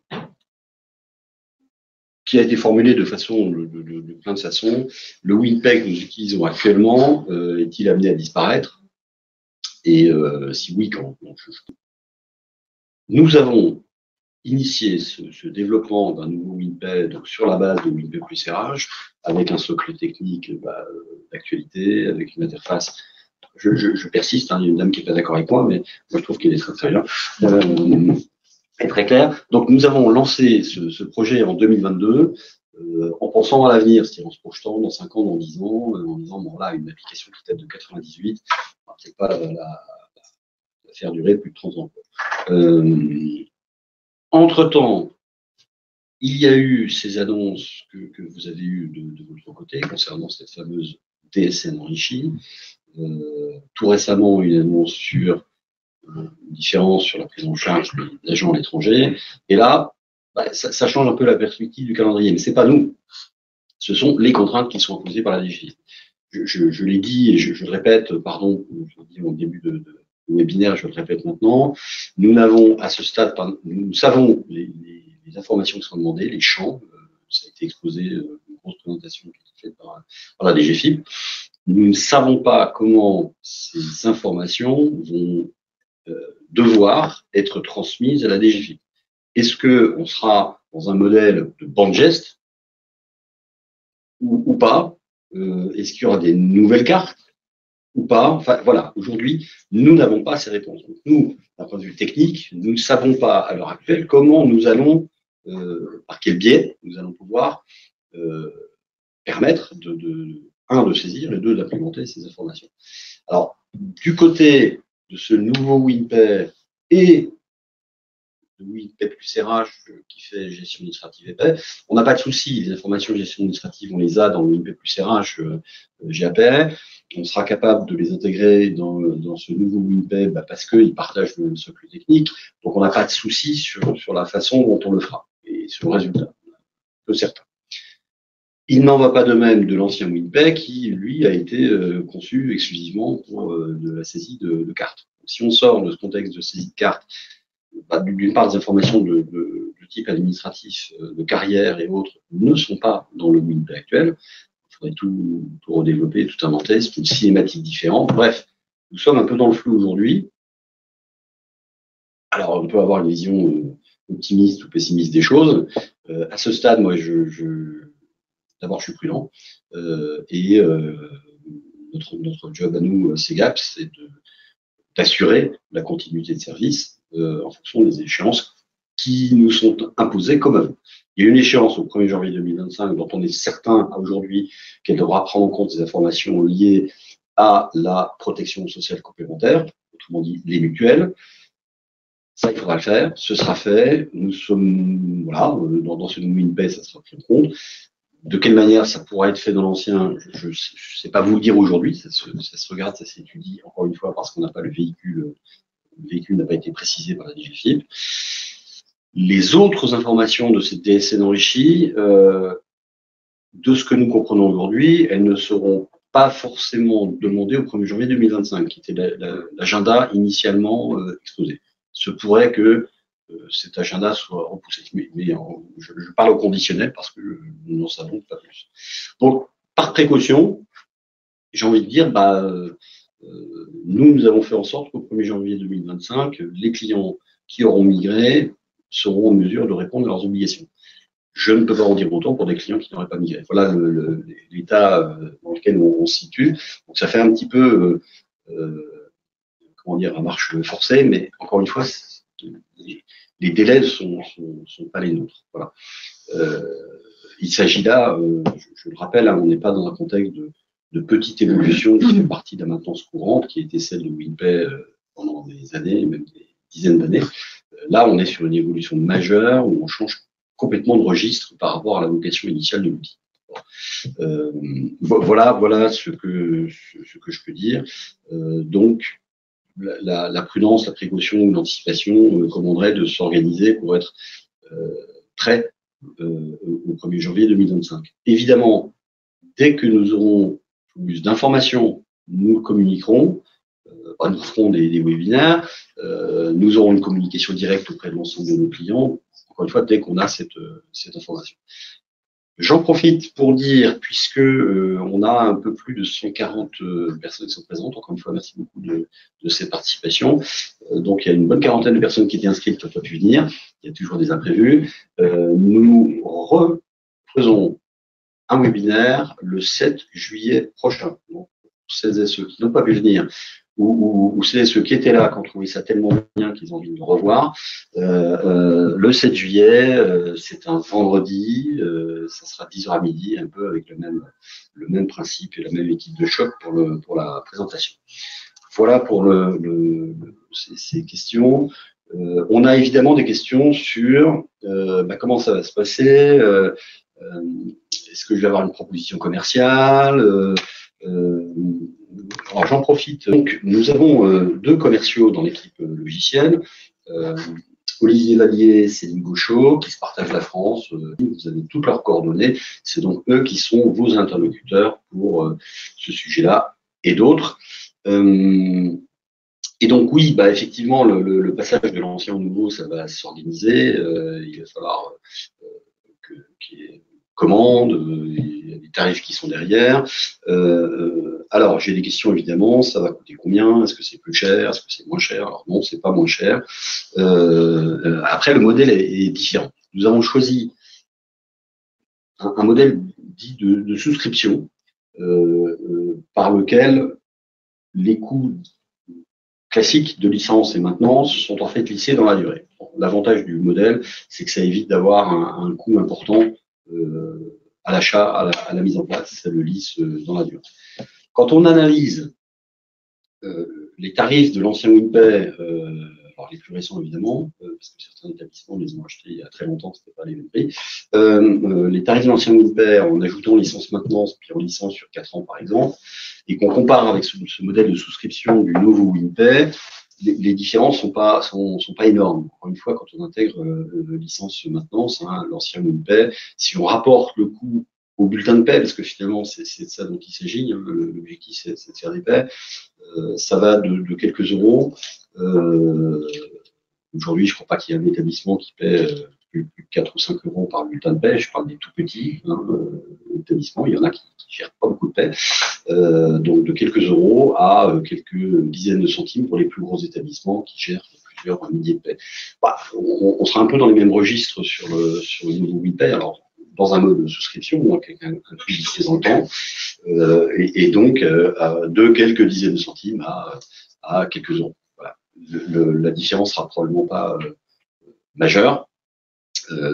qui a été formulée de plein de façons. Le WinPay que nous utilisons actuellement est-il amené à disparaître? Et si oui, quand? Nous avons initié ce développement d'un nouveau WinPay donc sur la base de WinPay plus RH, avec un socle technique d'actualité, avec une interface. Je persiste, il y a une dame qui n'est pas d'accord avec moi, mais moi je trouve qu'elle est très très bien. est très clair. Donc, nous avons lancé ce projet en 2022 en pensant à l'avenir, c'est-à-dire en se projetant dans 5 ans, dans 10 ans, en disant, bon là, une application qui date de 98, on va peut-être pas la faire durer plus de 30 ans. Entre-temps, il y a eu ces annonces que vous avez eues de votre côté concernant cette fameuse DSN enrichie. Tout récemment, une annonce sur une différence sur la prise en charge des agents à l'étranger. Et là, ça change un peu la perspective du calendrier. Mais ce n'est pas nous. Ce sont les contraintes qui sont imposées par la DGFiP. Je l'ai dit et je le répète, pardon, je l'ai dit au début de webinaire, je le répète maintenant. Nous n'avons à ce stade, nous savons les informations qui sont demandées, les champs, ça a été exposé, une grosse présentation qui a été faite par la DGFiP. Nous ne savons pas comment ces informations vont devoir être transmises à la DGFiP. Est-ce qu'on sera dans un modèle de banc de geste ou pas? Est-ce qu'il y aura des nouvelles cartes ou pas? Enfin, voilà, aujourd'hui, nous n'avons pas ces réponses. Donc, nous, d'un point de vue technique, nous ne savons pas à l'heure actuelle comment nous allons, par quel biais nous allons pouvoir permettre de saisir et d'implémenter ces informations. Alors, du côté de ce nouveau WinPay et de WinPay plus RH qui fait gestion administrative et paie, on n'a pas de souci. Les informations de gestion administrative, on les a dans le WinPay plus RH GAPay. On sera capable de les intégrer dans ce nouveau WinPay parce qu'ils partagent le même socle technique. Donc, on n'a pas de souci sur la façon dont on le fera et sur le résultat. Peu certain. Il n'en va pas de même de l'ancien WinPay qui, lui, a été conçu exclusivement pour de la saisie de cartes. Si on sort de ce contexte de saisie de cartes, d'une part, des informations de type administratif, de carrière et autres ne sont pas dans le WinPay actuel. Il faudrait tout redévelopper, tout inventer, c'est une cinématique différente. Bref, nous sommes un peu dans le flou aujourd'hui. Alors, on peut avoir une vision optimiste ou pessimiste des choses. À ce stade, moi, d'abord, je suis prudent. Notre job à nous, CEGAP, c'est d'assurer la continuité de service en fonction des échéances qui nous sont imposées comme à vous. Il y a une échéance au 1er janvier 2025 dont on est certain aujourd'hui qu'elle devra prendre en compte des informations liées à la protection sociale complémentaire, autrement dit les mutuelles. Ça, il faudra le faire, ce sera fait. Nous sommes, voilà, dans ce nouveau WinPay, ça sera pris en compte. De quelle manière ça pourra être fait dans l'ancien, je ne sais pas vous le dire aujourd'hui, ça se regarde, ça s'étudie, encore une fois, parce qu'on n'a pas le véhicule n'a pas été précisé par la DGFiP. Les autres informations de cette DSN enrichie, de ce que nous comprenons aujourd'hui, elles ne seront pas forcément demandées au 1er janvier 2025, qui était l'agenda initialement exposé. Se pourrait que cet agenda soit repoussé. Mais je parle au conditionnel parce que nous n'en savons pas plus. Donc, par précaution, j'ai envie de dire, nous avons fait en sorte qu'au 1er janvier 2025, les clients qui auront migré seront en mesure de répondre à leurs obligations. Je ne peux pas en dire autant pour des clients qui n'auraient pas migré. Voilà l'état dans lequel on se situe. Donc, ça fait un petit peu, à marche forcée, mais encore une fois, les délais ne sont pas les nôtres. Voilà. Il s'agit là, je le rappelle, on n'est pas dans un contexte de petite évolution qui fait partie de la maintenance courante, qui était celle de WinPay pendant des années, même des dizaines d'années. Là, on est sur une évolution majeure où on change complètement de registre par rapport à la vocation initiale de l'outil. Voilà ce que je peux dire. Donc, la prudence, la précaution ou l'anticipation commanderait de s'organiser pour être prêt au 1er janvier 2025. Évidemment, dès que nous aurons plus d'informations, nous le communiquerons, nous ferons des webinaires, nous aurons une communication directe auprès de l'ensemble de nos clients, encore une fois, dès qu'on a cette information. J'en profite pour dire, puisque on a un peu plus de 140 personnes qui sont présentes, encore une fois, merci beaucoup de cette participation. Donc, il y a une bonne quarantaine de personnes qui étaient inscrites qui n'ont pas pu venir. Il y a toujours des imprévus. Nous refaisons un webinaire le 7 juillet prochain. Donc, pour celles et ceux qui n'ont pas pu venir, ou c'est ceux qui étaient là, qui ont trouvé ça tellement bien qu'ils ont envie de le revoir. Le 7 juillet, c'est un vendredi, ça sera 10h à midi, un peu avec le même principe et la même équipe de choc pour la présentation. Voilà pour ces questions. On a évidemment des questions sur comment ça va se passer, est-ce que je vais avoir une proposition commerciale, alors j'en profite. Donc nous avons deux commerciaux dans l'équipe logicielle, Olivier Vallier et Céline Gauchot, qui se partagent la France. Vous avez toutes leurs coordonnées. C'est donc eux qui sont vos interlocuteurs pour ce sujet-là et d'autres. Et donc oui, effectivement, le passage de l'ancien au nouveau, ça va s'organiser. Il va falloir qu'il y ait commande, il y a des tarifs qui sont derrière. Alors, j'ai des questions évidemment, ça va coûter combien? Est-ce que c'est plus cher? Est-ce que c'est moins cher? Alors non, c'est pas moins cher. Après, le modèle est différent. Nous avons choisi un modèle dit de souscription par lequel les coûts classiques de licence et maintenance sont en fait lissés dans la durée. L'avantage du modèle, c'est que ça évite d'avoir un coût important à l'achat, à la mise en place, ça le lisse dans la durée. Quand on analyse les tarifs de l'ancien WinPay, alors les plus récents évidemment, parce que certains établissements les ont achetés il y a très longtemps, c'était pas les mêmes prix, les tarifs de l'ancien WinPay en ajoutant licence maintenance puis en licence sur 4 ans par exemple, et qu'on compare avec ce modèle de souscription du nouveau WinPay, les différences sont pas énormes. Encore une fois, quand on intègre licence maintenance, l'ancien WinPay, si on rapporte le coût au bulletin de paie, parce que finalement c'est de ça dont il s'agit, l'objectif c'est de faire des paies, ça va de quelques euros. Aujourd'hui, je ne crois pas qu'il y ait un établissement qui paie plus de 4 ou 5 euros par bulletin de paie. Je parle des tout petits établissements. Il y en a qui ne gèrent pas beaucoup de paie. Donc de quelques euros à quelques dizaines de centimes pour les plus gros établissements qui gèrent plusieurs milliers de paie. On sera un peu dans les mêmes registres sur le nouveau WinPay. Alors, dans un mode de souscription, donc un prix listé dans le temps, et donc de quelques dizaines de centimes à quelques euros. Voilà. La différence sera probablement pas majeure.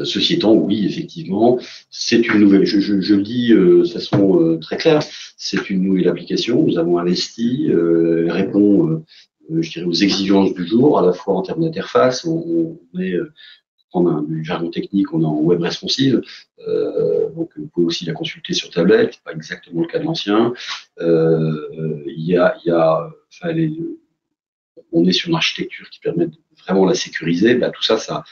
Ceci étant, oui, effectivement, c'est une nouvelle. Je le dis de façon très claire, c'est une nouvelle application. Nous avons investi, répond, je dirais, aux exigences du jour, à la fois en termes d'interface. On est prendre du jargon technique, on est en web responsive, donc vous pouvez aussi la consulter sur tablette, c'est pas exactement le cas de l'ancien. On est sur une architecture qui permet de vraiment la sécuriser. Tout ça, ça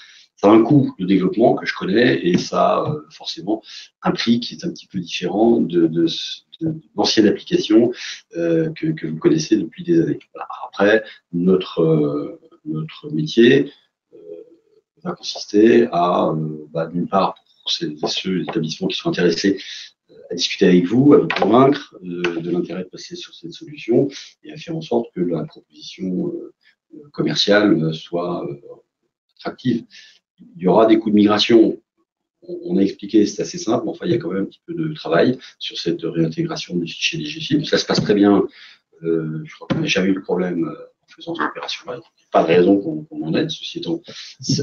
a un coût de développement que je connais et ça a forcément un prix qui est un petit peu différent de l'ancienne application que vous connaissez depuis des années. Voilà. Après, notre métier va consister à, d'une part, pour ceux établissements qui sont intéressés, à discuter avec vous, à vous convaincre de l'intérêt de passer sur cette solution et à faire en sorte que la proposition commerciale soit attractive. Il y aura des coûts de migration. On a expliqué, c'est assez simple, mais enfin, il y a quand même un petit peu de travail sur cette réintégration des fichiers DGFIP. Ça se passe très bien. Je crois qu'on n'a jamais eu de problème en faisant cette opération-là. Il n'y a pas de raison qu'on en aide. Ceci étant, il y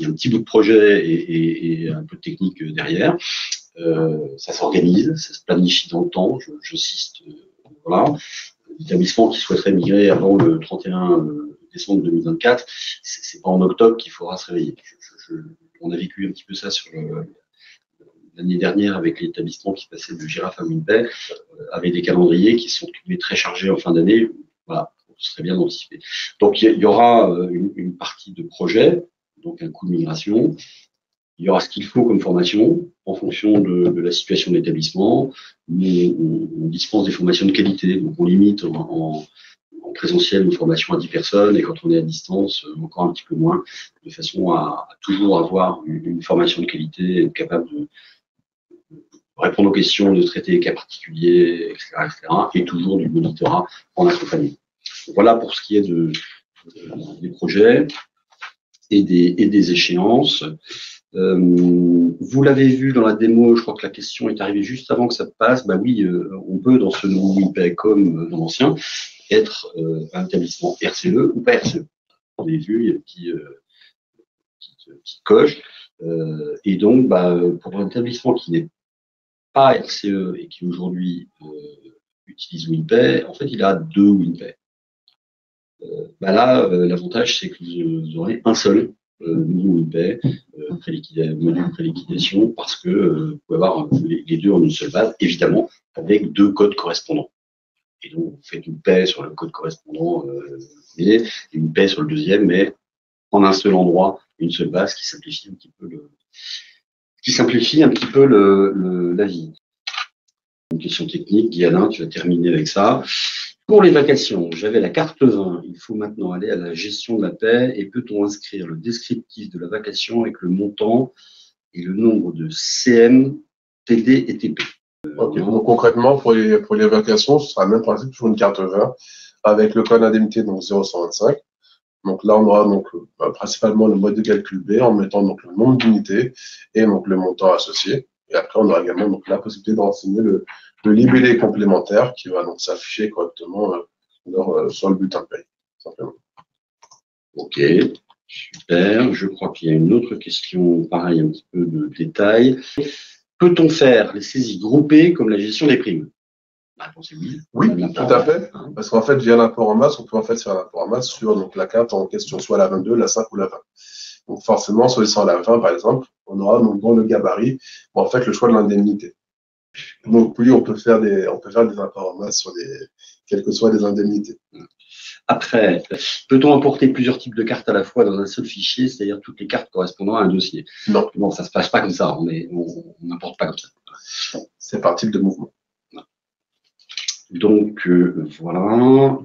a un petit bout de projet et un peu de technique derrière. Ça s'organise, ça se planifie dans le temps. J'insiste. Voilà. L'établissement qui souhaiterait migrer avant le 31 décembre 2024, c'est pas en octobre qu'il faudra se réveiller. On a vécu un petit peu ça sur l'année dernière avec l'établissement qui passait de Girafe à WinPay, avec des calendriers qui sont très chargés en fin d'année. Voilà, ce serait bien d'anticiper. Donc il y aura une partie de projet, donc un coût de migration. Il y aura ce qu'il faut comme formation en fonction de la situation de l'établissement. On dispense des formations de qualité, donc on limite en présentiel une formation à 10 personnes et quand on est à distance, encore un petit peu moins, de façon à toujours avoir une formation de qualité, être capable de répondre aux questions, de traiter les cas particuliers, etc., et toujours du monitorat en accompagnement. Voilà pour ce qui est des projets et des échéances. Vous l'avez vu dans la démo, je crois que la question est arrivée juste avant que ça passe. Bah oui, on peut dans ce nouveau WINPE comme dans l'ancien être un établissement RCE ou pas RCE. Vous avez vu, il y a une petite coche. Et donc, bah, pour un établissement qui n'est pas RCE et qui aujourd'hui utilise WINPE, en fait, il a deux WINPE. Bah là, l'avantage, c'est que vous aurez un seul nouveau WINPE, module préliquidation, parce que vous pouvez avoir les deux en une seule base, évidemment, avec deux codes correspondants. Et donc, vous faites une paix sur le code correspondant et une paix sur le deuxième, mais en un seul endroit, une seule base qui simplifie un petit peu la vie. Une question technique, Guy-Alain, tu vas terminer avec ça. Pour les vacations, j'avais la carte 20. Il faut maintenant aller à la gestion de la paie et peut-on inscrire le descriptif de la vacation avec le montant et le nombre de CM, TD et TP. Ok, donc concrètement, pour les vacations, ce sera le même principe, toujours une carte 20 avec le code indemnité, donc 0,125. Donc là, on aura donc principalement le mode de calcul B en mettant donc le nombre d'unités et donc le montant associé. Et après, on aura également donc la possibilité de renseigner le libellé complémentaire qui va donc s'afficher correctement sur le bulletin de paie, simplement. Ok, super. Je crois qu'il y a une autre question, pareil, un petit peu de détail. Peut-on faire les saisies groupées comme la gestion des primes? La réponse est oui. Oui, tout à fait. Parce qu'en fait, via l'import en masse, on peut en fait faire l'import en masse sur donc, la carte en question, soit la 22, la 5 ou la 20. Donc forcément, sur la 20, par exemple, on aura donc dans le gabarit en fait le choix de l'indemnité. Donc oui, on peut faire des apports en masse sur quelles que soient les indemnités. Après, peut-on importer plusieurs types de cartes à la fois dans un seul fichier, c'est-à-dire toutes les cartes correspondant à un dossier? Non. Bon, ça se passe pas comme ça. On n'importe pas comme ça. C'est par type de mouvement. Donc voilà.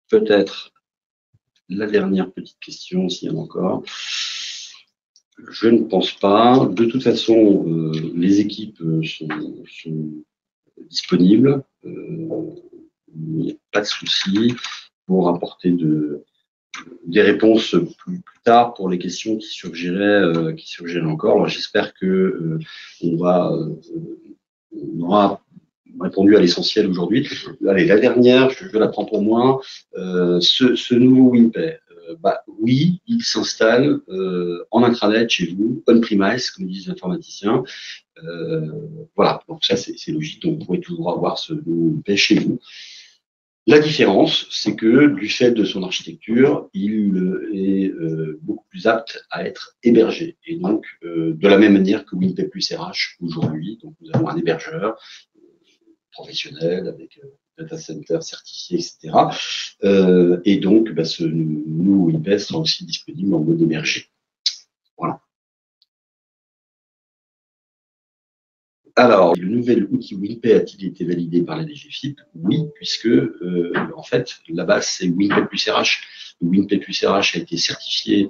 Peut-être la dernière petite question, s'il y en a encore. Je ne pense pas. De toute façon, les équipes sont disponibles. Il n'y a pas de souci pour apporter des réponses plus tard pour les questions qui surgiraient encore. Alors j'espère que on aura répondu à l'essentiel aujourd'hui. Allez, la dernière, je la prends pour moi. Ce nouveau WINPE, oui, il s'installe en intranet chez vous, on-premise, comme disent les informaticiens. Voilà, donc ça c'est logique, donc vous pourrez toujours avoir ce nouveau WINPE chez vous. La différence, c'est que du fait de son architecture, il est beaucoup plus apte à être hébergé. Et donc, de la même manière que WINPE plus RH aujourd'hui, donc nous avons un hébergeur professionnel avec data center certifié, etc. Et donc, ce nouveau WINPE sera aussi disponible en mode émergé. Voilà. Alors, le nouvel outil WINPE a-t-il été validé par la DGFiP? Oui, puisque en fait, la base c'est WINPE plus RH. Le WINPE plus RH a été certifié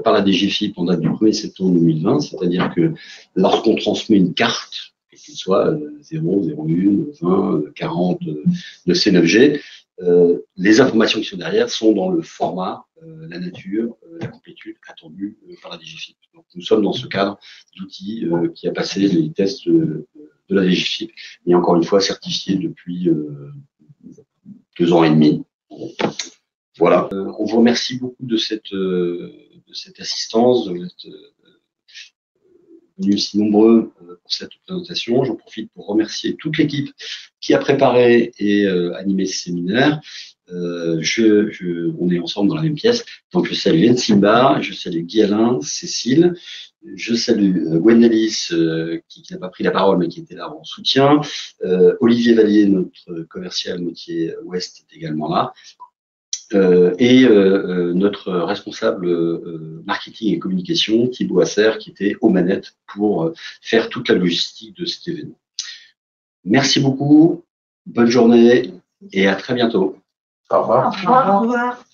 par la DGFiP en date du 1er septembre 2020, c'est-à-dire que lorsqu'on transmet une carte, qu'il soit 0, 01, 20, 40 de C9G, les informations qui sont derrière sont dans le format, la nature, la complétude attendue par la DGFiP. Donc, nous sommes dans ce cadre d'outils qui a passé les tests de la DGFiP et encore une fois certifié depuis 2 ans et demi. Voilà. On vous remercie beaucoup de cette assistance, de cette venus si nombreux pour cette présentation. J'en profite pour remercier toute l'équipe qui a préparé et animé ce séminaire. On est ensemble dans la même pièce. Donc, je salue Yann Simba, je salue Guy-Alain, Cécile, je salue Gwendalis, qui n'a pas pris la parole, mais qui était là en soutien. Olivier Vallier, notre commercial métier Ouest, est également là. Et notre responsable marketing et communication, Thibaut Asser, qui était aux manettes pour faire toute la logistique de cet événement. Merci beaucoup, bonne journée et à très bientôt. Au revoir. Au revoir.